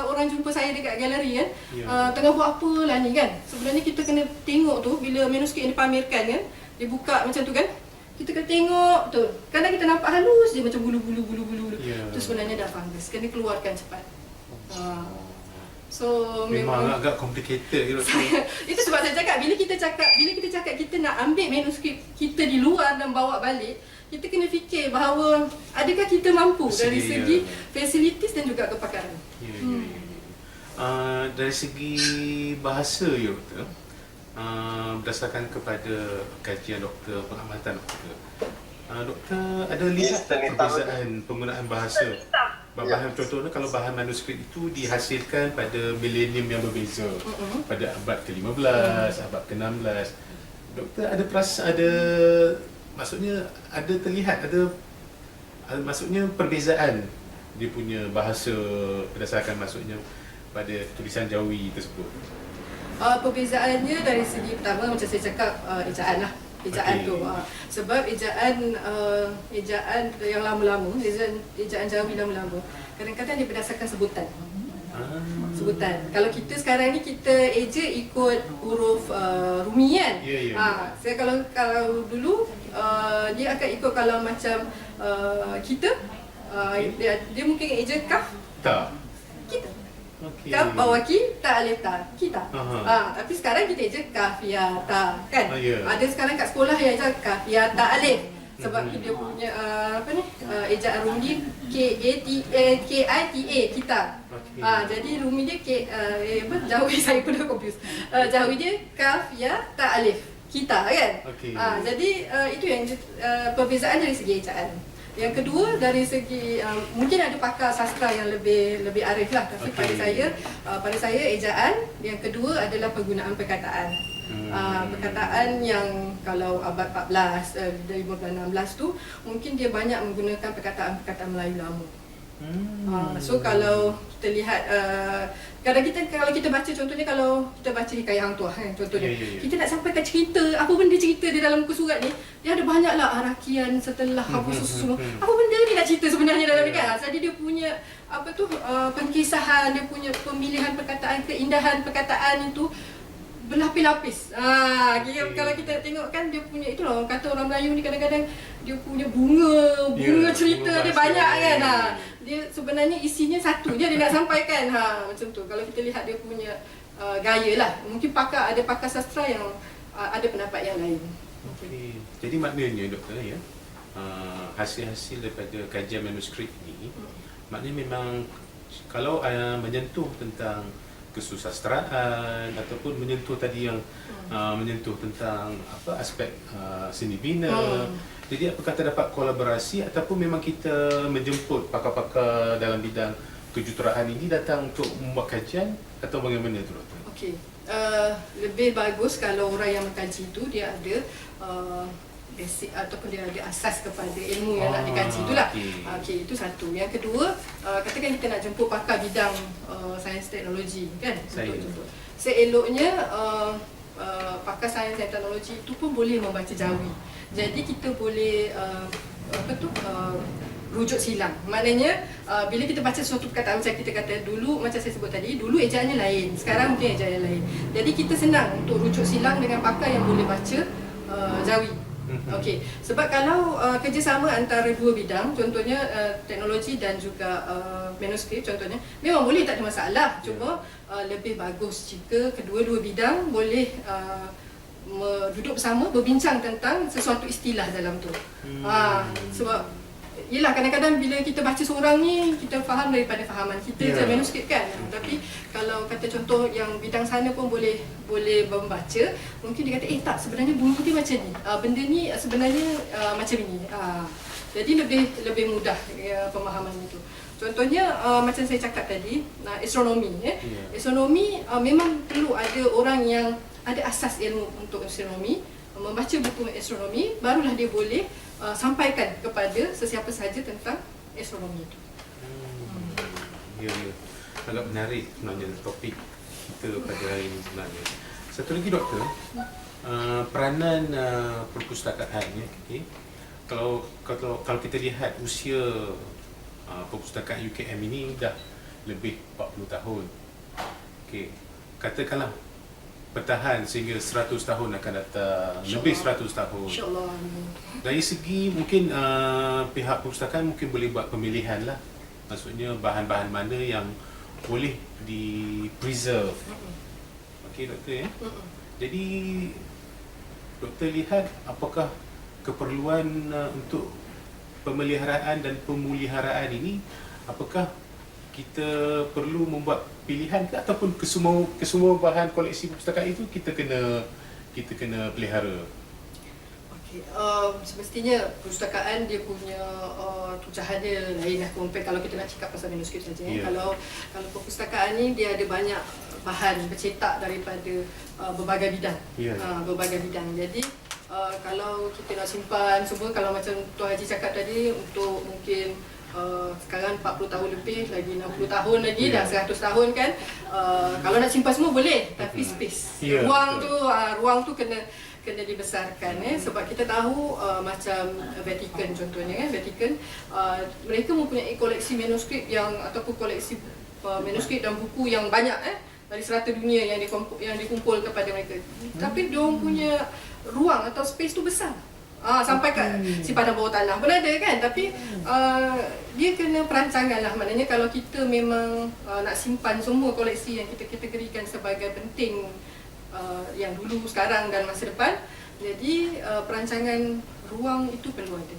orang jumpa saya dekat galeri kan, tengah buat apa lah ni kan. Sebenarnya kita kena tengok tu bila manuskrip yang dipamerkan kan, dia buka macam tu kan. Kita kena tengok tu. Kadang kita nampak halus dia macam bulu-bulu. Tu sebenarnya dah fungus. Kena keluarkan cepat. So memang agak complicated. Itu sebab saya cakap bila kita cakap kita nak ambil manuskrip kita di luar dan bawa balik, kita kena fikir bahawa adakah kita mampu dari segi facilities dan juga kepakaran. Dari segi bahasa doktor, berdasarkan kepada kajian doktor, pengamatan doktor, doktor ada lihat perbezaan penggunaan bahasa? Contohnya kalau bahan manuskrip itu dihasilkan pada milenium yang berbeza, pada abad ke-15, abad ke-16, doktor maksudnya ada terlihat maksudnya perbezaan dia punya bahasa berdasarkan maksudnya pada tulisan Jawi tersebut. Perbezaannya dari segi pertama macam saya cakap ejaan lah. Ejaan tu sebab ejaan yang lama-lama, ejaan Jawi lama-lama kadang-kadang dia berdasarkan sebutan. Kalau kita sekarang ni kita eja ikut huruf Rumi kan. Saya kalau dulu dia akan ikut kalau macam kita dia mungkin eja kaf kita. Kaf bawah ki, ta alif ta, kita. Tapi sekarang kita eja kaf ya ta kan. Ada sekarang kat sekolah yang eja kaf ya ta alif. Sebab dia punya ejaan Rumi KITA kita. Jadi Rumi dia Jawi saya pun dah confuse. Jawi dia kaf ya ta alif kita kan. Jadi itu yang perbezaan dari segi ejaan. Yang kedua dari segi mungkin ada pakar sastra yang lebih arif lah, tapi pada saya ejaan. Yang kedua adalah penggunaan perkataan. Perkataan yang kalau abad 14, 15, 16 tu mungkin dia banyak menggunakan perkataan Melayu lama. So kalau kita lihat kalau kita baca, contohnya kalau kita baca hikayat Hang Tuah kan, contohnya kita nak sampaikan cerita, apa benda cerita di dalam muka surat ni, dia ada banyaklah arakian setelah apa semua. Apa benda ni nak cerita sebenarnya dalam ni kan. Jadi dia punya pengkisahan, dia punya pemilihan perkataan, keindahan perkataan itu berlapis-lapis. Kalau kita tengok kan dia punya itu lah, kata orang Melayu ni kadang-kadang dia punya bunga cerita dia banyak kan. Dia sebenarnya isinya satu je dia nak sampaikan. Macam tu. Kalau kita lihat dia punya gaya lah. Mungkin ada pakar sastra yang ada pendapat yang lain. Jadi maknanya doktor hasil-hasil daripada kajian manuskrip ni maknanya memang kalau menyentuh tentang kesusastraan ataupun menyentuh tadi yang menyentuh tentang aspek seni bina. Jadi apakah terdapat kolaborasi ataupun memang kita menjemput pakar-pakar dalam bidang kejuruteraan ini datang untuk membuat kajian atau bagaimana tu doktor? Lebih bagus kalau orang yang mengkaji itu dia ada basic ataupun dia ada asas kepada ilmu yang nak dikaji itulah. Itu satu. Yang kedua, katakan kita nak jemput pakar bidang sains teknologi kan, untuk jemput. Seeloknya pakar sains dan teknologi itu pun boleh membaca Jawi. Jadi kita boleh rujuk silang. Maknanya bila kita baca suatu perkataan, macam kita kata dulu, macam saya sebut tadi, dulu ejaannya lain, sekarang mungkin ejaan lain. Jadi kita senang untuk rujuk silang dengan pakar yang boleh baca Jawi. Okey, sebab kalau kerjasama antara dua bidang, contohnya teknologi dan juga manuskrip contohnya, memang boleh, tak ada masalah. Cuma lebih bagus jika kedua-dua bidang boleh duduk bersama berbincang tentang sesuatu istilah dalam tu. Sebab yelah, kadang-kadang bila kita baca seorang ni, kita faham daripada fahaman kita je manuskrip kan. Tapi kalau kata contoh yang bidang sana pun boleh membaca, mungkin dia kata tak, sebenarnya bunyi dia macam ni, benda ni sebenarnya macam ni. Jadi lebih mudah pemahaman itu. Contohnya macam saya cakap tadi, astronomi. Astronomi memang perlu ada orang yang ada asas ilmu untuk astronomi, membaca buku astronomi, barulah dia boleh sampaikan kepada sesiapa sahaja tentang astronomi itu. Ya. Agak menarik sebenarnya topik kita pada hari ini sebenarnya. Satu lagi doktor, peranan perpustakaan okay. Kalau kita lihat usia perpustakaan UKM ini dah lebih 40 tahun. Okey, katakanlah bertahan sehingga 100 tahun akan datang, lebih 100 tahun. InsyaAllah. Dari segi mungkin pihak perpustakaan mungkin boleh buat pemilihan lah. Maksudnya bahan-bahan mana yang boleh di-preserve. Okey doktor ya. Jadi doktor lihat apakah keperluan untuk pemeliharaan dan pemuliharaan ini, apakah kita perlu membuat pilihan ke, ataupun kesemua bahan koleksi perpustakaan itu kita kena pelihara? Okey, semestinya perpustakaan dia punya tujahan dia lain lah compare kalau kita nak cakap pasal manuskrip saja. Kalau perpustakaan ni dia ada banyak bahan bercetak daripada berbagai bidang. Berbagai bidang. Jadi kalau kita nak simpan semua, kalau macam Tuan Haji cakap tadi, untuk mungkin sekarang 40 tahun lebih, lagi 60 tahun lagi, dah 100 tahun kan, kalau nak simpan semua boleh, tapi space, ruang tu kena dibesarkan sebab kita tahu macam Vatican contohnya kan, Vatican mereka mempunyai koleksi manuskrip ataupun koleksi manuskrip dan buku yang banyak dari serata dunia yang dikumpul kepada mereka. Tapi diorang punya ruang atau space tu besar. Sampai kat simpanan bawah tanah pun ada kan. Tapi dia kena perancangan lah. Maknanya kalau kita memang nak simpan semua koleksi yang kita kategorikan sebagai penting, yang dulu, sekarang dan masa depan, jadi perancangan ruang itu perlu ada.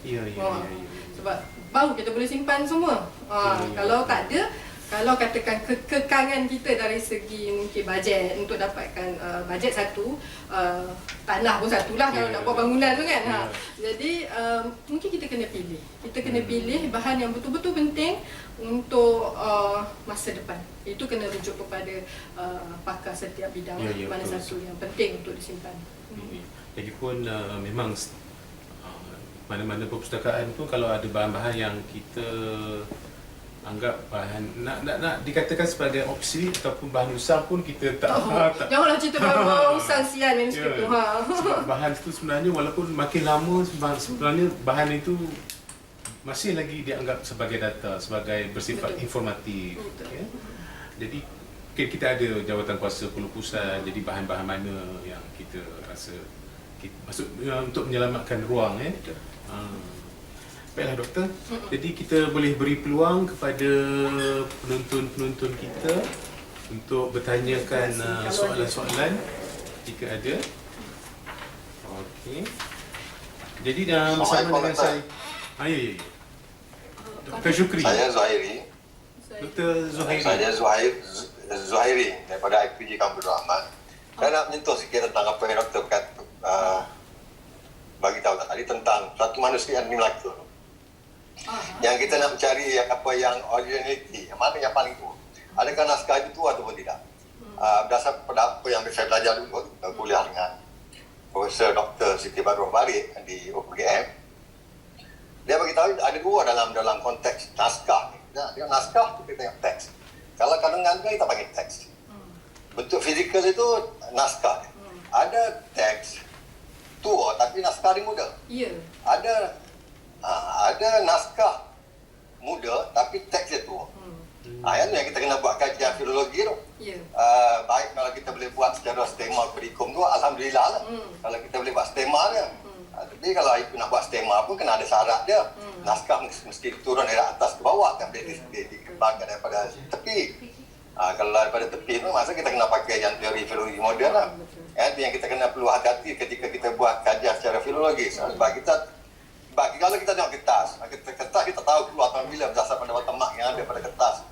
Sebab baru kita boleh simpan semua. Kalau tak ada, kalau katakan kekangan kita dari segi mungkin bajet untuk dapatkan bajet satu, tanah pun satulah kalau nak buat bangunan tu kan. Jadi mungkin kita kena pilih. Kita kena pilih bahan yang betul-betul penting untuk masa depan. Itu kena rujuk kepada pakar setiap bidang, mana satu yang penting untuk disimpan. Lagipun memang mana-mana perpustakaan pun kalau ada bahan-bahan yang kita anggap bahan nak dikatakan sebagai obsolete ataupun bahan usang pun kita tak. Janganlah cerita bahan usang, sian manuskrip tu. Sebab bahan itu sebenarnya walaupun makin lama, sebenarnya bahan itu masih lagi dianggap sebagai data, sebagai bersifat informatif. Jadi kita ada jawatan kuasa pelupusan, jadi bahan-bahan mana yang kita rasa maksudnya untuk menyelamatkan ruang Baiklah doktor, jadi kita boleh beri peluang kepada penonton-penonton kita untuk bertanyakan soalan-soalan jika ada. Okey. Jadi bersama dengan saya. Ya. Dr. Syukri. Saya Zuhairi. Dr. Zuhairi. Saya Zuhairi daripada IPG Kampung Rahman. Saya nak menyentuh sikit tentang apa yang doktor bagi tahu tadi tentang satu manuskrip yang dimiliki. Yang kita nak mencari apa yang originality, yang mana yang paling tua. Adakah naskah itu tua ataupun tidak? Berdasar pada apa yang saya belajar dulu kuliah dengan Profesor Dr. Siti Badrul Barik di UPGM, dia bagi tahu ada dua dalam konteks naskah. Dia naskah tu kita tengok teks. Kalau kadang-kadang kita panggil teks. Bentuk fizikal itu naskah. Ada teks tua tapi naskah dia muda. Ya. Ada naskah muda tapi teks dia tu. Yang ni yang kita kena buat kajian filologi tu. Baik kalau kita boleh buat secara stema kurikulum tu, alhamdulillah lah. Kalau kita boleh buat stema dia. Tapi kalau nak buat stema pun kena ada syarat dia. Naskah mesti turun dari atas ke bawah, kan boleh dikembangkan daripada tepi. Kalau daripada tepi tu, masa kita kena pakai yang teori filologi moden lah. Itu yang kita kena perlu hati-hati ketika kita buat kajian secara filologi. Sebab kalau kita tengok kertas kita tahu keluar tahun bila berdasar pada watermark yang ada pada kertas.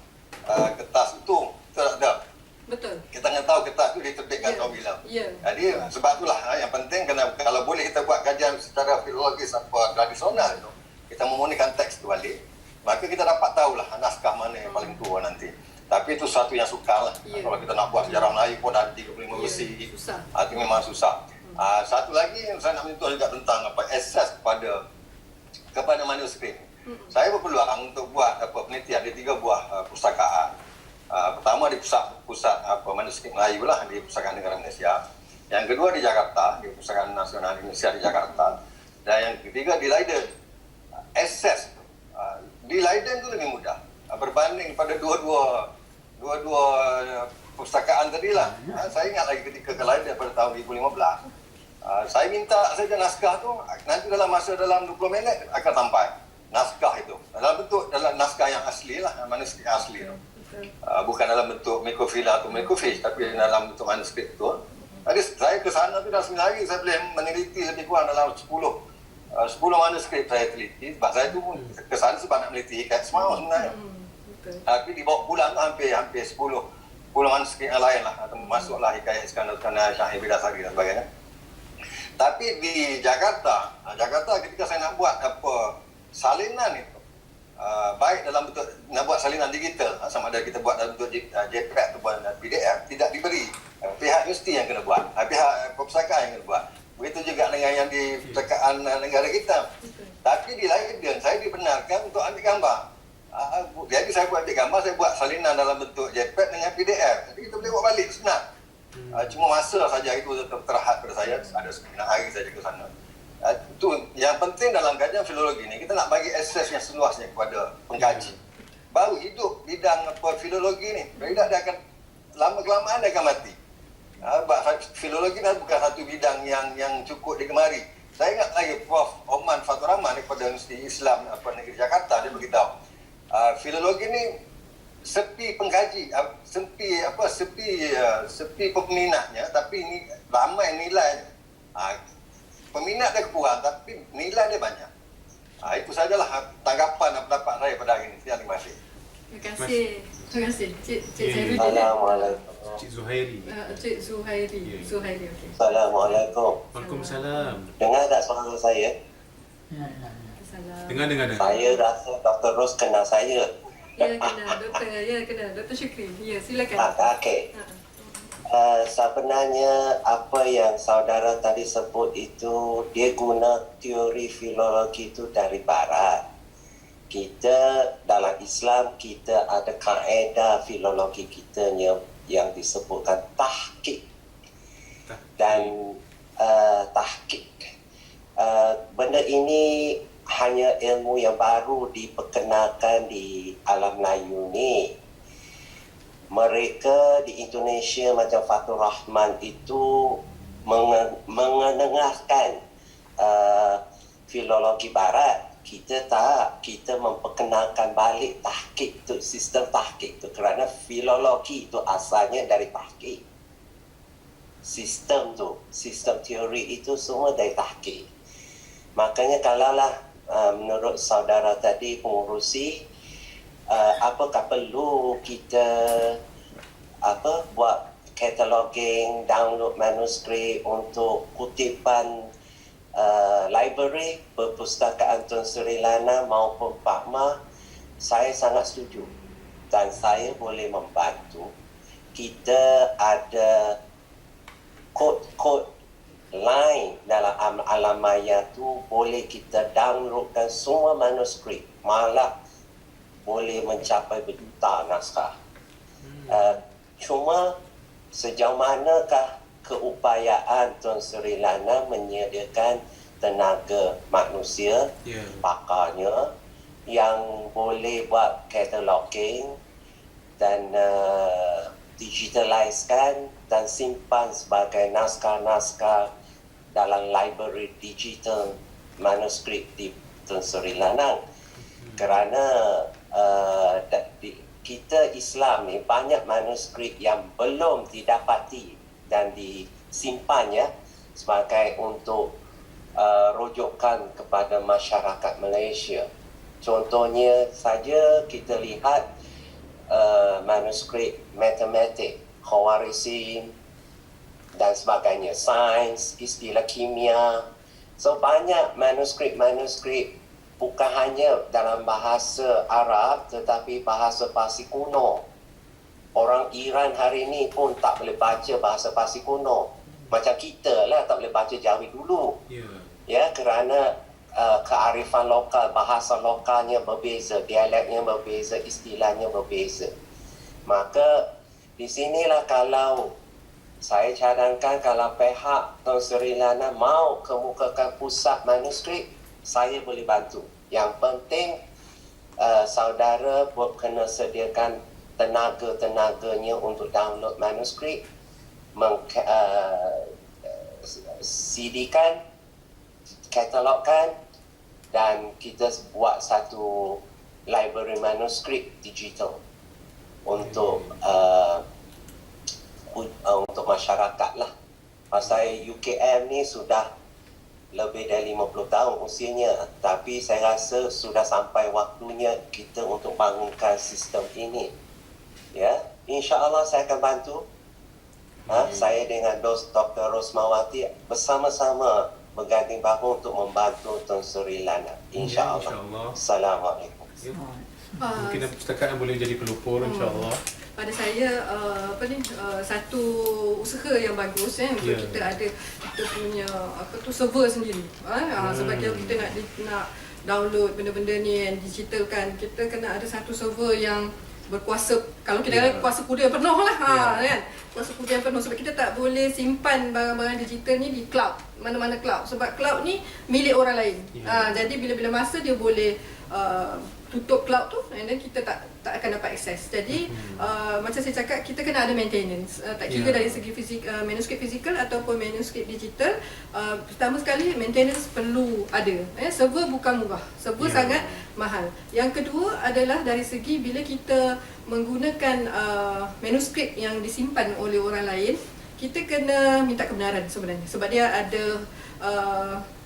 Kertas itu tak ada. Betul. Kita kena tahu kertas itu diterbitkan tahun bila. Jadi sebab itulah yang penting kalau boleh kita buat kajian secara filologis tradisional tu, kita menggunakan teks tu balik, maka kita dapat tahulah naskah mana yang paling tua nanti. Tapi itu satu yang sukar lah. Kalau kita nak buat sejarah Melayu pun ada 35 versi. Itu memang susah. Satu lagi yang saya nak menyentuh juga tentang akses kepada manuskrip. Saya berpeluang untuk buat penelitian di 3 buah pustakaan. Pertama di pusat manuskrip Melayu lah, di Pustakaan Negara Malaysia. Yang kedua di Jakarta, di Pustakaan Nasional Indonesia di Jakarta. Dan yang ketiga di Leiden. Akses di Leiden itu lebih mudah berbanding pada dua-dua pustakaan tadi lah. Saya ingat lagi ketika ke Leiden pada tahun 2015. Saya minta saja naskah tu, nanti dalam 20 minit akan sampai naskah itu. Dalam naskah yang asli lah, manuskrip asli tu. Bukan dalam bentuk mikrofilm atau microfiche, tapi dalam bentuk manuskrip tu. Jadi saya ke sana tu dalam 9 hari saya boleh meneliti lebih kurang dalam 10 manuskrip saya teliti. Sebab saya tu ke sana sebab nak meneliti hikayat Semau sebenarnya. Tapi dibawa pulang tu hampir 10 manuskrip yang lain lah. Masuklah hikayat Iskandar Kana, Syahir Bidasari dan sebagainya. Tapi di Jakarta ketika saya nak buat salinan itu, baik dalam bentuk nak buat salinan digital, sama ada kita buat dalam bentuk JPEG ataupun PDF, tidak diberi. Pihak universiti yang kena buat, pihak perpustakaan yang kena buat. Begitu juga dengan yang di perpustakaan negara kita. Tapi di Leiden saya dibenarkan untuk ambil gambar. Jadi saya ambil gambar, saya buat salinan dalam bentuk JPEG dengan PDF. Jadi kita boleh buat balik senang. Cuma masa saja itu terhad pada saya, ada 9 hari saja ke sana. Itu yang penting dalam kajian filologi ni, kita nak bagi akses yang seluasnya kepada pengkaji. Baru hidup bidang filologi ni. Bila dia akan lama-kelamaan dia akan mati. Filologi ni bukan satu bidang yang cukup digemari. Saya ingat lagi Prof. Oman Fatur Rahman daripada Universiti Islam Negeri Jakarta, dia beritahu filologi ni sepi pengkaji, sepi peminatnya, tapi ni ramai nilai. Peminat dia kurang tapi nilai dia banyak. Itu sajalah tanggapan dan pendapat saya pada hari ini. Terima kasih. Terima kasih. Cik Zairuddin. Assalamualaikum. Cik Zuhairi. Cik Zuhairi. Zuhairi, okey. Assalamualaikum. Waalaikumsalam. Dengar tak suara saya? Dengar. Saya rasa Dr. Ros kenal saya. Ya, kena. Doktor. Ya, kena. Dr. Syukri. Ya, silakan. Okey. Sebenarnya apa yang saudara tadi sebut itu, dia guna teori filologi itu dari barat. Kita dalam Islam, kita ada kaedah filologi kita yang disebutkan tahqiq. Dan tahqiq, benda ini hanya ilmu yang baru diperkenalkan di alam Melayu ni. Mereka di Indonesia macam Fatur Rahman itu mengenengahkan filologi barat. Kita tak, kita memperkenalkan balik tahqiq tu, sistem tahqiq tu, kerana filologi itu asalnya dari tahqiq. Sistem teori itu semua dari tahqiq. Makanya kalaulah menurut saudara tadi pengurusi, apakah perlu kita buat cataloging, download manuskrip untuk kutipan library, perpustakaan Tun Sri Lanang maupun Pak Ma? Saya sangat setuju dan saya boleh membantu. Kita ada kod-kod lain dalam alam maya tu, boleh kita downloadkan semua manuskrip, malah boleh mencapai berjuta naskah. Cuma sejauh manakah keupayaan Tun Sri Lanang menyediakan tenaga manusia, pakarnya, yang boleh buat cataloging dan digitalisekan dan simpan sebagai naskah-naskah dalam library digital manuskrip di Tun Sri Lanang. Kerana kita Islam ni banyak manuskrip yang belum didapati dan disimpannya sebagai untuk rujukan kepada masyarakat Malaysia. Contohnya saja kita lihat manuskrip matematik, Khawarizm dan sebagainya, sains, istilah kimia. So banyak manuskrip-manuskrip bukan hanya dalam bahasa Arab tetapi bahasa Parsi kuno. Orang Iran hari ini pun tak boleh baca bahasa Parsi kuno. Macam kita lah tak boleh baca Jawi dulu. Ya, kerana kearifan lokal, bahasa lokalnya berbeza, dialeknya berbeza, istilahnya berbeza. Maka di sinilah kalau saya cadangkan kalau pihak Tun Sri Lanang mau kemukakan pusat manuskrip, saya boleh bantu. Yang penting saudara kena sediakan tenaga-tenaganya untuk download manuskrip, CD-kan, katalogkan, dan kita buat satu library manuskrip digital untuk untuk masyarakat lah. Pasal UKM ni sudah lebih dari 50 tahun usianya, tapi saya rasa sudah sampai waktunya kita untuk bangunkan sistem ini. Ya, insya-Allah saya akan bantu. Saya dengan Dr. Rosmawati bersama-sama berganding bahu untuk membantu Tun Sri Lanang. Insya-Allah. Assalamualaikum. Mungkin perpustakaan boleh jadi pelopor, insya-Allah. Pada saya satu usaha yang bagus untuk kita ada kita punya server sendiri. Sebab kita nak download benda-benda ni yang digitalkan, kita kena ada satu server yang berkuasa. Kalau kita ada kuasa kuda yang penuh lah kan. Kuasa kuda yang penuh, sebab kita tak boleh simpan barang-barang digital ni di cloud, mana-mana cloud, sebab cloud ni milik orang lain. Jadi bila-bila masa dia boleh tutup cloud tu, and then kita tak akan dapat akses. Jadi macam saya cakap, kita kena ada maintenance, tak kira dari segi manuskrip fizikal ataupun manuskrip digital. Pertama sekali maintenance perlu ada. Server bukan murah, server sangat mahal. Yang kedua adalah dari segi bila kita menggunakan manuskrip yang disimpan oleh orang lain, kita kena minta kebenaran sebenarnya, sebab dia ada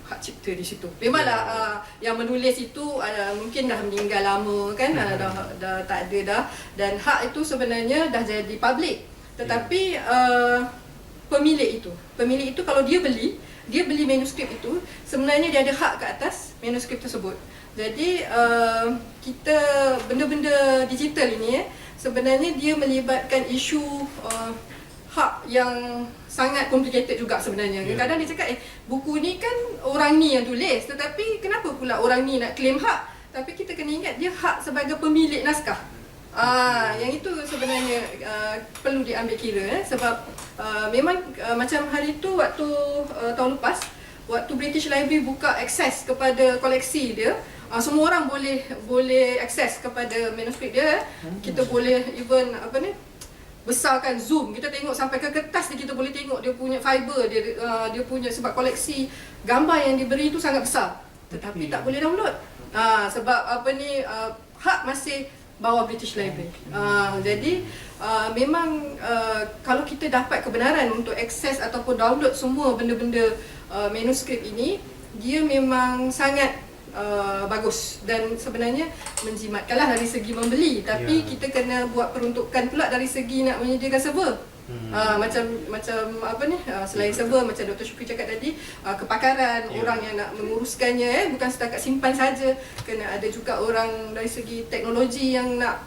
hak cipta di situ. Memanglah yang menulis itu mungkin dah meninggal lama kan, dah tak ada dah, dan hak itu sebenarnya dah jadi public. Tetapi pemilik itu kalau dia beli manuskrip itu, sebenarnya dia ada hak ke atas manuskrip tersebut. Jadi kita benda-benda digital ini sebenarnya dia melibatkan isu hak yang sangat complicated juga sebenarnya. Kadang dia cakap buku ni kan orang ni yang tulis, tetapi kenapa pula orang ni nak claim hak? Tapi kita kena ingat dia hak sebagai pemilik naskah. Yang itu sebenarnya perlu diambil kira sebab memang macam hari tu waktu tahun lepas, waktu British Library buka akses kepada koleksi dia, semua orang boleh akses kepada manuskrip dia. Kita boleh even besarkan zoom, kita tengok sampai ke kertas ni, kita boleh tengok dia punya fiber dia punya, sebab koleksi gambar yang diberi itu sangat besar, tetapi tak boleh download sebab hak masih bawah British Library. Jadi memang kalau kita dapat kebenaran untuk akses ataupun download semua benda-benda manuskrip ini, dia memang sangat bagus dan sebenarnya menjimatkanlah dari segi membeli, tapi kita kena buat peruntukan pula dari segi nak menyediakan server. Selain server, macam Dr. Syukri cakap tadi, kepakaran orang yang nak menguruskannya, bukan setakat simpan saja, kena ada juga orang dari segi teknologi yang nak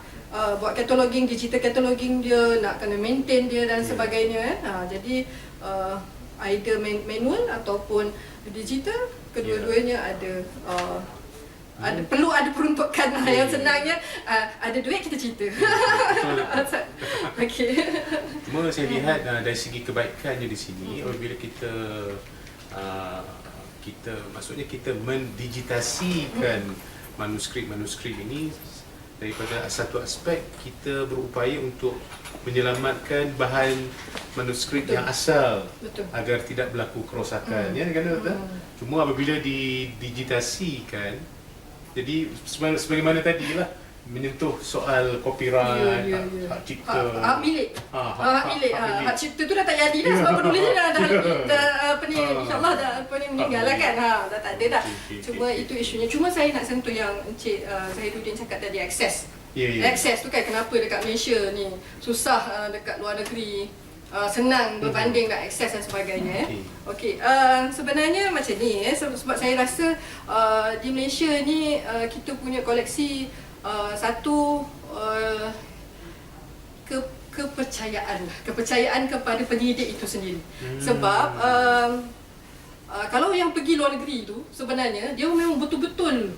buat cataloging, digital cataloging dia, nak kena maintain dia dan sebagainya. Jadi either manual ataupun digital, kedua-duanya ada perlu ada peruntukan lah. Yang senangnya ada duit kita cerita. Okey. Cuma saya lihat dari segi kebaikannya di sini, apabila kita maksudnya kita mendigitasikan manuskrip ini daripada satu aspek kita berupaya untuk menyelamatkan bahan manuskrip yang asal agar tidak berlaku kerosakan. Ya kan betul? Cuma apabila didigitasikan, jadi sebagaimana tadilah menyentuh soal copyright, hak cipta, hak milik. Hak cipta tu dah tak jadi dah sebab penulis dah insya-Allah dah meninggal lah kan. Dah tak ada dah. Cuma itu isunya. Cuma saya nak sentuh yang Encik Zahiruddin cakap tadi, akses. Akses tu kan kenapa dekat Malaysia ni susah, dekat luar negeri senang berbanding nak akses dan sebagainya. Okey, sebenarnya macam ni sebab saya rasa di Malaysia ni kita punya koleksi satu kepercayaan kepada penyidik itu sendiri. Sebab kalau yang pergi luar negeri tu sebenarnya dia memang betul-betul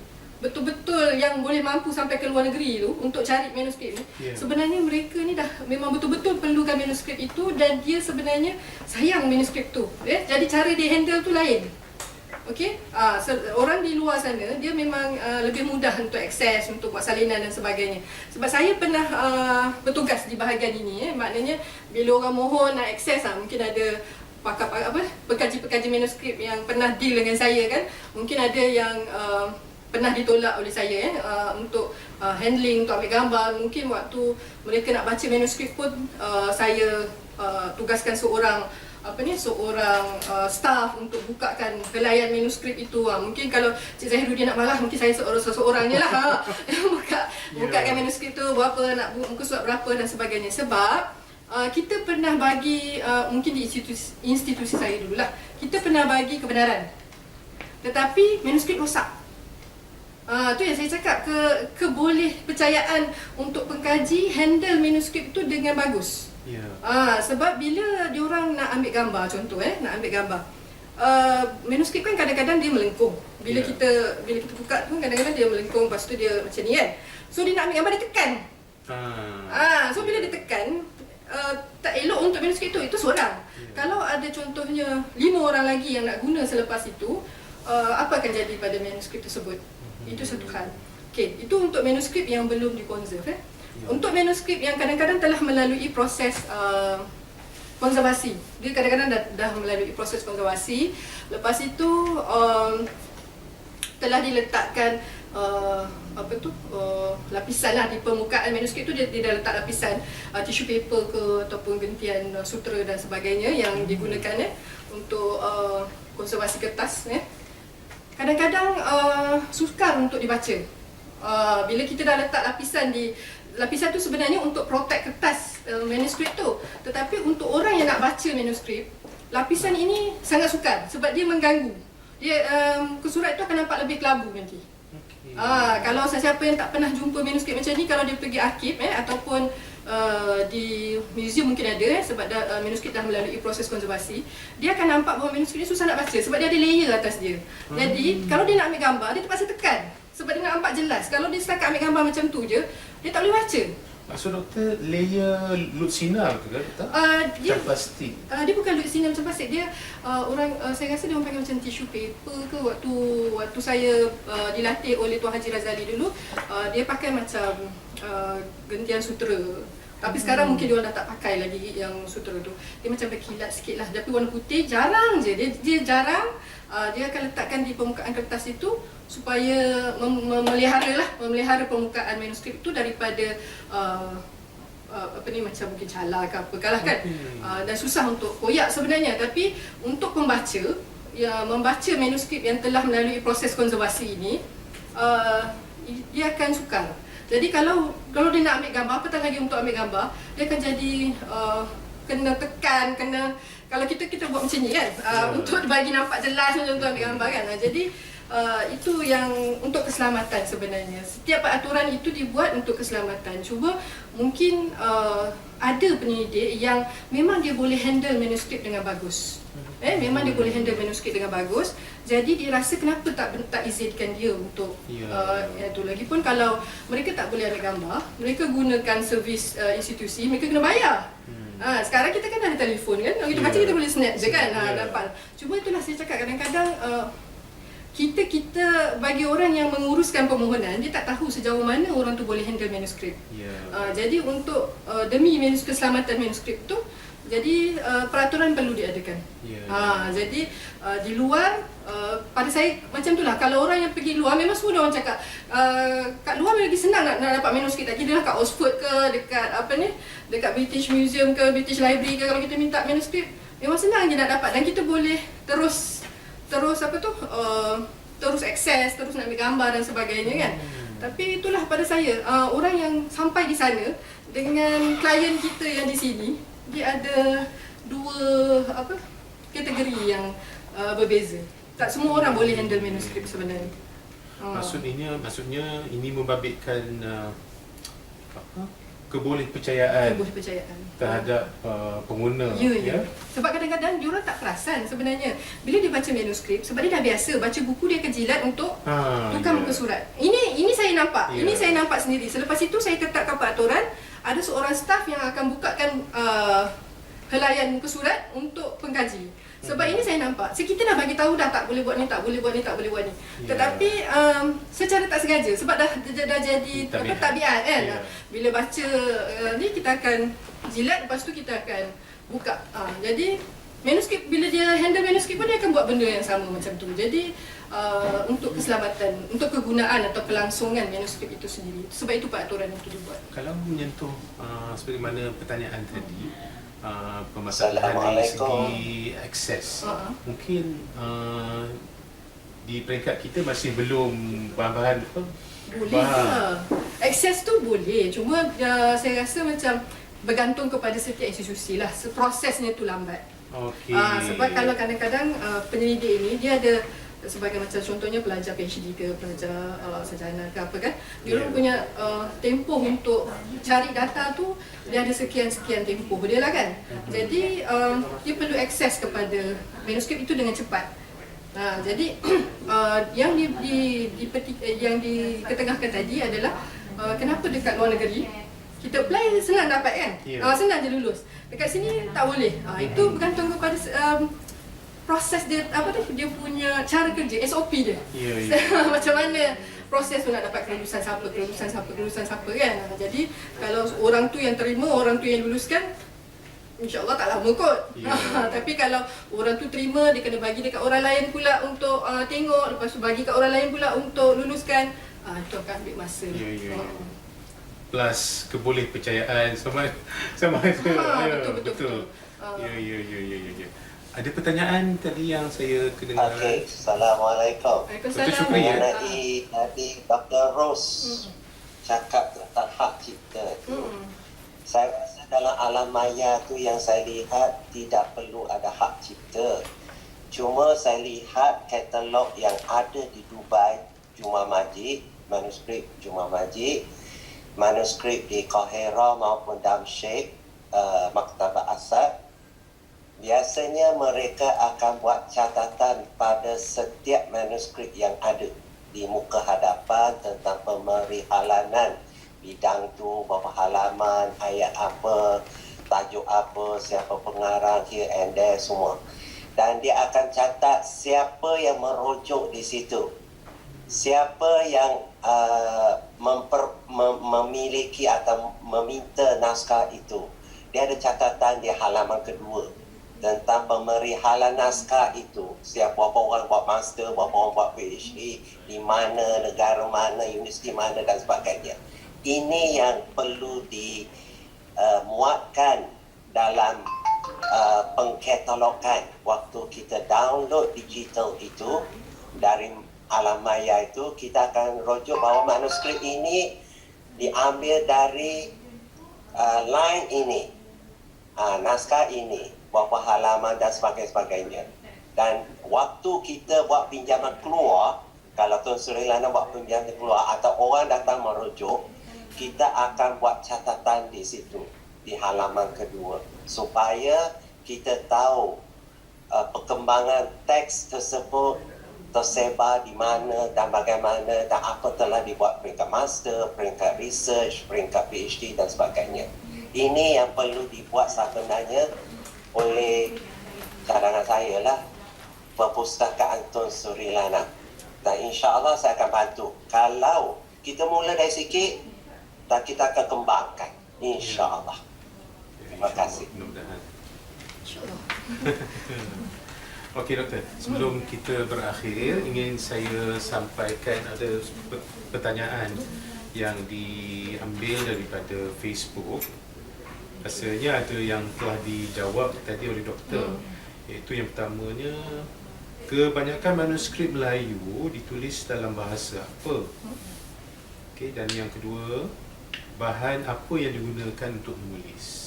yang boleh mampu sampai ke luar negeri tu untuk cari manuskrip ni. Sebenarnya mereka ni dah memang betul-betul perlukan manuskrip itu dan dia sebenarnya sayang manuskrip tu. Jadi cara dia handle tu lain. Okey, orang di luar sana dia memang lebih mudah untuk akses, untuk buat salinan dan sebagainya. Sebab saya pernah bertugas di bahagian ini, maknanya bila orang mohon nak akses, mungkin ada pekaji-pekaji manuskrip yang pernah deal dengan saya kan, mungkin ada yang pernah ditolak oleh saya untuk handling, untuk ambil gambar. Mungkin waktu mereka nak baca manuskrip pun saya tugaskan seorang staff untuk bukakan helaian manuskrip itu. Mungkin kalau Cik Zahiruddin nak marah, mungkin saya seorang-orangnya lah bukakan manuskrip tu, berapa nak muka surat berapa dan sebagainya. Sebab kita pernah bagi, mungkin di institusi saya dululah, kita pernah bagi kebenaran tetapi manuskrip rosak. Tu yang saya cakap, keboleh percayaan untuk pengkaji handle manuskrip tu dengan bagus. Sebab bila diorang nak ambil gambar, contoh nak ambil gambar, manuskrip kan kadang-kadang dia melengkung. Bila kita buka tu kadang-kadang dia melengkung, lepas tu dia macam ni kan. So dia nak ambil gambar, dia tekan. So bila dia tekan, tak elok untuk manuskrip tu, itu seorang. Kalau ada contohnya 5 orang lagi yang nak guna selepas itu, apa akan jadi pada manuskrip tersebut? Itu satu hal. Okey, itu untuk manuskrip yang belum dikonserv. Untuk manuskrip yang kadang-kadang telah melalui proses konservasi, dia kadang-kadang dah melalui proses konservasi. Lepas itu telah diletakkan lapisan lah di permukaan manuskrip tu, dia dah letak lapisan tissue paper ke ataupun gentian sutera dan sebagainya yang digunakan untuk konservasi kertas. Kadang-kadang sukar untuk dibaca. Bila kita dah letak lapisan tu sebenarnya untuk protect kertas manuskrip tu, tetapi untuk orang yang nak baca manuskrip, lapisan ini sangat sukar sebab dia mengganggu. Dia surat itu akan nampak lebih kelabu nanti. Kalau siapa yang tak pernah jumpa manuskrip macam ni, kalau dia pergi arkib ataupun di museum mungkin ada, sebab manuskrip dah melalui proses konservasi, dia akan nampak bahawa manuskrip ni susah nak baca sebab dia ada layer atas dia. Jadi kalau dia nak ambil gambar, dia terpaksa tekan sebab dia nak nampak jelas. Kalau dia setakat ambil gambar macam tu je, dia tak boleh baca. Maksud doktor, layer lut sinar ke tak? Dia plastik. Dia bukan lut sinar macam plastik. Dia saya rasa dia orang panggil macam tissue paper ke. Waktu saya dilatih oleh Tuan Haji Razali dulu, dia pakai macam gentian sutera. Tapi sekarang mungkin dia orang dah tak pakai lagi yang sutera tu. Dia macam berkilat sikit lah. Tapi warna putih jarang je. Dia jarang. Dia akan letakkan di permukaan kertas itu supaya memelihara permukaan manuskrip itu daripada macam mungkin cala ke apa kalah kan. Dan susah untuk koyak sebenarnya, tapi untuk pembaca membaca manuskrip yang telah melalui proses konservasi ini, dia akan sukar. Jadi kalau dia nak ambil gambar, apatah lagi untuk ambil gambar, dia akan jadi kena tekan, kalau kita buat macam ni kan, untuk bagi nampak jelas untuk ambil gambar kan. Jadi itu yang untuk keselamatan sebenarnya. Setiap aturan itu dibuat untuk keselamatan. Cuba mungkin ada penyidik yang memang dia boleh handle manuskrip dengan bagus. Memang dia boleh handle manuskrip dengan bagus. Jadi dia rasa kenapa tak izinkan dia untuk itu. Lagipun kalau mereka tak boleh ambil gambar, mereka gunakan servis institusi, mereka kena bayar. Sekarang kita kan ada telefon kan, kita baca kita boleh snap je kan, dapat. Cuma itulah saya cakap, kadang-kadang kita bagi orang yang menguruskan permohonan, dia tak tahu sejauh mana orang tu boleh handle manuskrip. Jadi untuk demi keselamatan manuskrip tu, jadi peraturan perlu diadakan. Jadi di luar pada saya macam itulah, kalau orang yang pergi luar memang semua orang cakap kat luar lagi senang nak dapat manuskrip, tak kira lah kat Oxford ke, dekat British Museum ke, British Library ke, kalau kita minta manuskrip memang senang je nak dapat, dan kita boleh terus terus akses, terus nak ambil gambar dan sebagainya kan. Tapi itulah pada saya, orang yang sampai di sana dengan klien kita yang di sini, dia ada dua kategori yang berbeza. Tak semua orang boleh handle manuskrip sebenarnya. Maksudnya ini membabitkan kebolehpercayaan terhadap pengguna. Ya. Sebab kadang-kadang diorang tak perasan sebenarnya bila dia baca manuskrip, sebab dia dah biasa baca buku, dia akan jilat untuk tukar muka surat. Ini saya nampak. Ini saya nampak sendiri. Selepas itu saya tetapkan peraturan, ada seorang staf yang akan bukakan helaian muka surat untuk pengkaji. Sebab ini saya nampak, kita dah bagi tahu dah tak boleh buat ni, tak boleh buat ni, tak boleh buat ni. Tetapi secara tak sengaja, sebab dah jadi tabiat kan. Bila baca ni kita akan jilat, lepas tu kita akan buka. Jadi manuskrip, bila dia handle manuskrip pun dia akan buat benda yang sama macam tu. Jadi untuk keselamatan, untuk kegunaan atau kelangsungan manuskrip itu sendiri, sebab itu peraturan itu dibuat. Kalau menyentuh sebagaimana pertanyaan tadi, permasalahan dari segi akses, mungkin di peringkat kita masih belum bahan-bahan boleh. Akses tu boleh, cuma saya rasa macam bergantung kepada setiap institusi lah. Prosesnya tu lambat. Sebab kalau kadang-kadang penyelidik ini dia ada sebagai macam contohnya pelajar PhD ke, pelajar sarjana ke apa kan, dia punya tempoh untuk cari data tu, dia ada sekian-sekian tempoh dia lah kan. Jadi dia perlu akses kepada manuskrip itu dengan cepat. Jadi yang diketengahkan tadi adalah kenapa dekat luar negeri kita apply senang dapat kan, senang je lulus. Dekat sini tak boleh. Itu bergantung kepada proses dia, dia punya cara kerja, SOP dia. Macam mana proses tu nak dapat kelulusan siapa kan. Jadi kalau orang tu yang terima, orang tu yang luluskan, InsyaAllah tak lama kot. Tapi kalau orang tu terima, dia kena bagi dekat orang lain pula untuk tengok, lepas tu bagi kat orang lain pula untuk luluskan, itu akan ambil masa. Plus kebolehpercayaan sama betul. Ya. Ada pertanyaan tadi yang saya kedengar. Assalamualaikum. Waalaikumsalam. Tadi Dr. Rose cakap tentang hak cipta tu. Saya rasa dalam alam maya tu yang saya lihat tidak perlu ada hak cipta. Cuma saya lihat katalog yang ada di Dubai, Juma Majid, manuskrip Juma Majid, manuskrip di Qahira maupun Damsyik, Maktabah Asad. Biasanya mereka akan buat catatan pada setiap manuskrip yang ada di muka hadapan tentang pemerihalanan bidang tu, berapa halaman, ayat apa, tajuk apa, siapa pengarang, here and there semua. Dan dia akan catat siapa yang merujuk di situ, siapa yang memiliki atau meminta naskah itu. Dia ada catatan di halaman kedua tentang pemerihalan naskah itu, siapa, berapa orang buat master, berapa orang buat PhD, di mana, negara mana, universiti mana dan sebagainya. Ini yang perlu dimuatkan dalam pengkatalogan waktu kita download digital itu dari alam maya itu. Kita akan rujuk bahawa manuskrip ini diambil dari line ini, naskah ini, berapa halaman dan sebagainya. Dan waktu kita buat pinjaman keluar, kalau Tun Sri Lana buat pinjaman keluar atau orang datang merujuk, kita akan buat catatan di situ, di halaman kedua, supaya kita tahu perkembangan teks tersebut tersebar di mana dan bagaimana dan apa telah dibuat peringkat master, peringkat research, peringkat PhD dan sebagainya. Ini yang perlu dibuat sebenarnya oleh cadangan saya lah, Perpustakaan Tun Sri Lana. Dan insya-Allah saya akan bantu. Kalau kita mula dari sikit dan kita akan kembangkan, insya-Allah. Terima kasih. Mudah-mudahan. InsyaAllah. Okey doktor, sebelum kita berakhir ingin saya sampaikan ada pertanyaan yang diambil daripada Facebook. Rasanya ada yang telah dijawab tadi oleh doktor. Iaitu yang pertamanya, kebanyakan manuskrip Melayu ditulis dalam bahasa apa? Okey, dan yang kedua, bahan apa yang digunakan untuk menulis?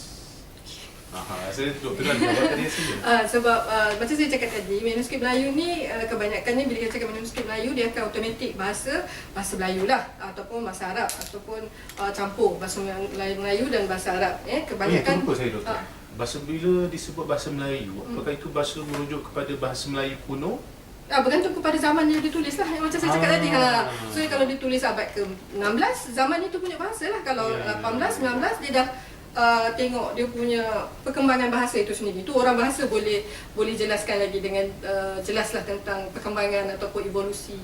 Saya doktor dah jawab tadi rasanya. Sebab macam saya cakap tadi, manuskrip Melayu ni kebanyakannya bila kita cakap manuskrip Melayu, dia akan automatik bahasa Melayu lah, ataupun bahasa Arab, ataupun campur bahasa Melayu dan bahasa Arab. Kebanyakan Lupa saya doktor. Bahasa bila disebut bahasa Melayu, apakah itu bahasa merujuk kepada bahasa Melayu kuno? Bergantung kepada zaman yang ditulis lah, yang macam saya cakap tadi. So kalau ditulis abad ke-16, zaman itu punya bahasa lah. Kalau 18, 19 dia dah tengok dia punya perkembangan bahasa itu sendiri. Tu orang bahasa boleh jelaskan lagi dengan jelaslah tentang perkembangan ataupun evolusi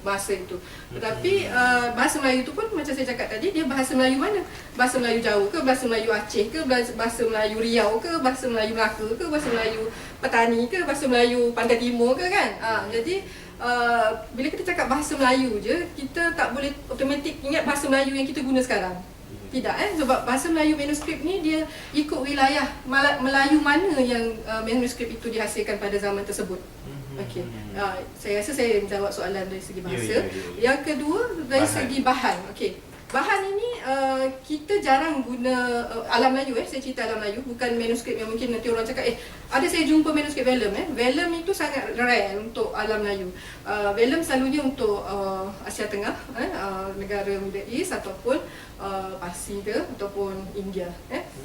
bahasa itu. Tetapi bahasa Melayu tu pun macam saya cakap tadi, dia bahasa Melayu mana? Bahasa Melayu Jawa ke, bahasa Melayu Aceh ke, bahasa Melayu Riau ke, bahasa Melayu Melaka ke, bahasa Melayu Petani ke, bahasa Melayu Pantai Timur ke kan? Jadi bila kita cakap bahasa Melayu je, kita tak boleh automatik ingat bahasa Melayu yang kita guna sekarang. Tidak, sebab bahasa Melayu manuskrip ni dia ikut wilayah Melayu mana yang manuskrip itu dihasilkan pada zaman tersebut. Okey. Saya rasa saya menjawab soalan dari segi bahasa. Yang kedua dari segi bahan. Okey. Bahan ini kita jarang guna alam Melayu. Saya cerita alam Melayu, bukan manuskrip yang mungkin nanti orang cakap ada saya jumpa manuskrip vellum. Vellum itu sangat rare untuk alam Melayu. Vellum selalunya untuk Asia Tengah, negara Middle East ataupun Parsi ke ataupun India.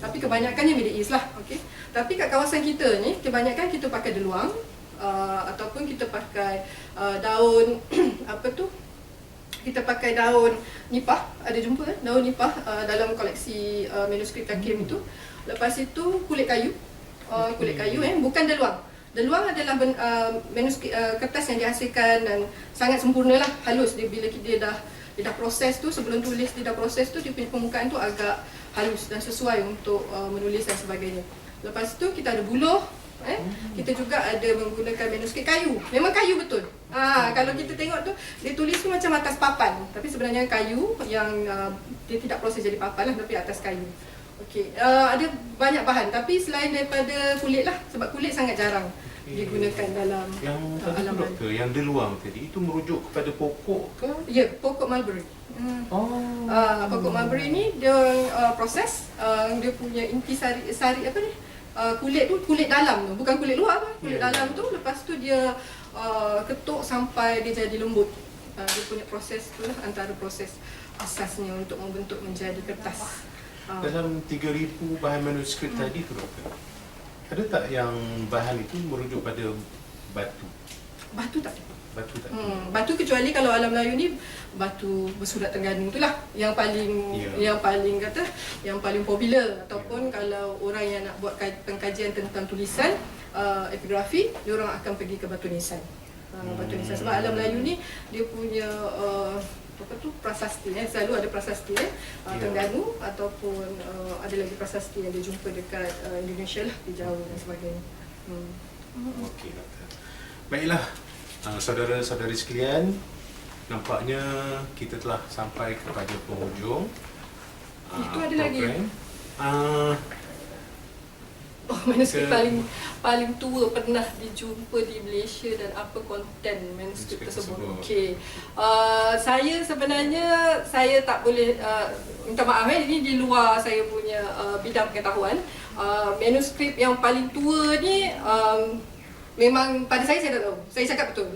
Tapi kebanyakannya Middle East lah. Okay. Tapi kat kawasan kita ni kebanyakan kita pakai deluang ataupun kita pakai daun apa tu? Kita pakai daun nipah, ada jumpa daun nipah dalam koleksi manuskrip Hakim itu. Lepas itu kulit kayu, bukan deluang. Deluang adalah manuskrip kertas yang dihasilkan dan sangat sempurna lah, halus. Bila dia dah proses tu, sebelum tulis dia dah proses tu, dia punya permukaan tu agak halus dan sesuai untuk menulis dan sebagainya. Lepas tu kita ada buluh. Kita juga ada menggunakan manuskrip kayu. Memang kayu betul. Kalau kita tengok tu, dia tulis tu macam atas papan, tapi sebenarnya kayu yang dia tidak proses jadi papan lah, tapi atas kayu. Okey, ada banyak bahan, tapi selain daripada kulit lah, sebab kulit sangat jarang digunakan dalam alam doktor, yang deluang tadi itu merujuk kepada pokok ke? Ya, pokok mulberry. Pokok mulberry ni dia proses, dia punya inti sari apa ni? Kulit tu, kulit dalam tu, bukan kulit luar, kulit dalam tu. Lepas tu dia ketuk sampai dia jadi lembut. Dia punya proses tu lah, antara proses asasnya untuk membentuk menjadi kertas. Dalam 3,000 bahan manuskrip tadi tu doktor, ada tak yang bahan itu merujuk pada batu? Batu tak ada. Batu tak? Batu kecuali kalau alam Melayu ni batu bersurat Terengganu tu lah yang paling yang paling popular. Ataupun kalau orang yang nak buat pengkajian tentang tulisan epigrafi, dia orang akan pergi ke Batu Nisan. Batu Nisan sebab alam Melayu ni dia punya prasasti, selalu ada prasasti Terengganu ataupun ada lagi prasasti yang dia jumpa dekat Indonesia lah, di Jawa dan sebagainya. Okey doktor. Baiklah, saudara-saudari sekalian, nampaknya kita telah sampai kepada penghujung Itu ada lagi. Manuskrip paling tua pernah dijumpa di Malaysia dan apa konten manuskrip tersebut. Okey. Saya sebenarnya tak boleh minta maaf ini di luar saya punya bidang pengetahuan. Manuskrip yang paling tua ni memang pada saya tak tahu. Saya cakap betul,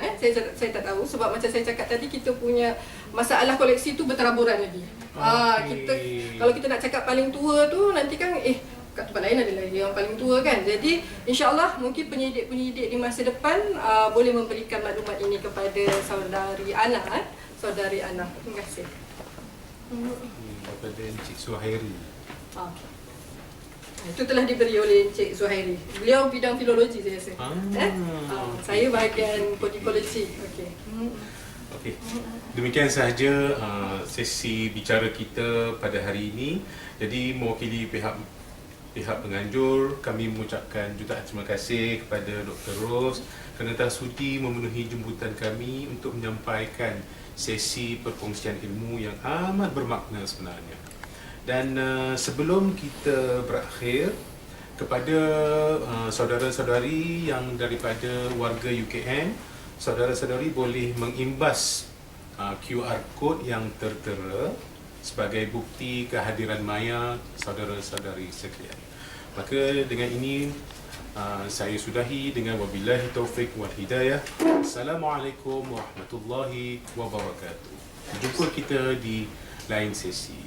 saya tak tahu sebab macam saya cakap tadi, kita punya masalah koleksi tu berteraburan lagi. Kita kalau kita nak cakap paling tua tu nanti kan kat tempat lain ada lagi yang paling tua kan. Jadi insya-Allah mungkin penyidik-penyidik di masa depan boleh memberikan maklumat ini kepada saudari Ana. Saudari Ana. Terima kasih. Kepada Encik Zuhairi. Itu telah diberi oleh Encik Zuhairi. Beliau bidang filologi saya rasa. Saya bahagian kodikologi. Okey. Okey. Demikian sahaja sesi bicara kita pada hari ini. Jadi mewakili pihak penganjur, kami mengucapkan jutaan terima kasih kepada Dr. Ros kerana telah sudi memenuhi jemputan kami untuk menyampaikan sesi perkongsian ilmu yang amat bermakna sebenarnya. Dan sebelum kita berakhir, kepada saudara-saudari yang daripada warga UKM, saudara-saudari boleh mengimbas QR code yang tertera sebagai bukti kehadiran maya saudara-saudari sekalian. Maka dengan ini saya sudahi dengan wabillahi taufik wal hidayah. Assalamualaikum warahmatullahi wabarakatuh. Jumpa kita di lain sesi.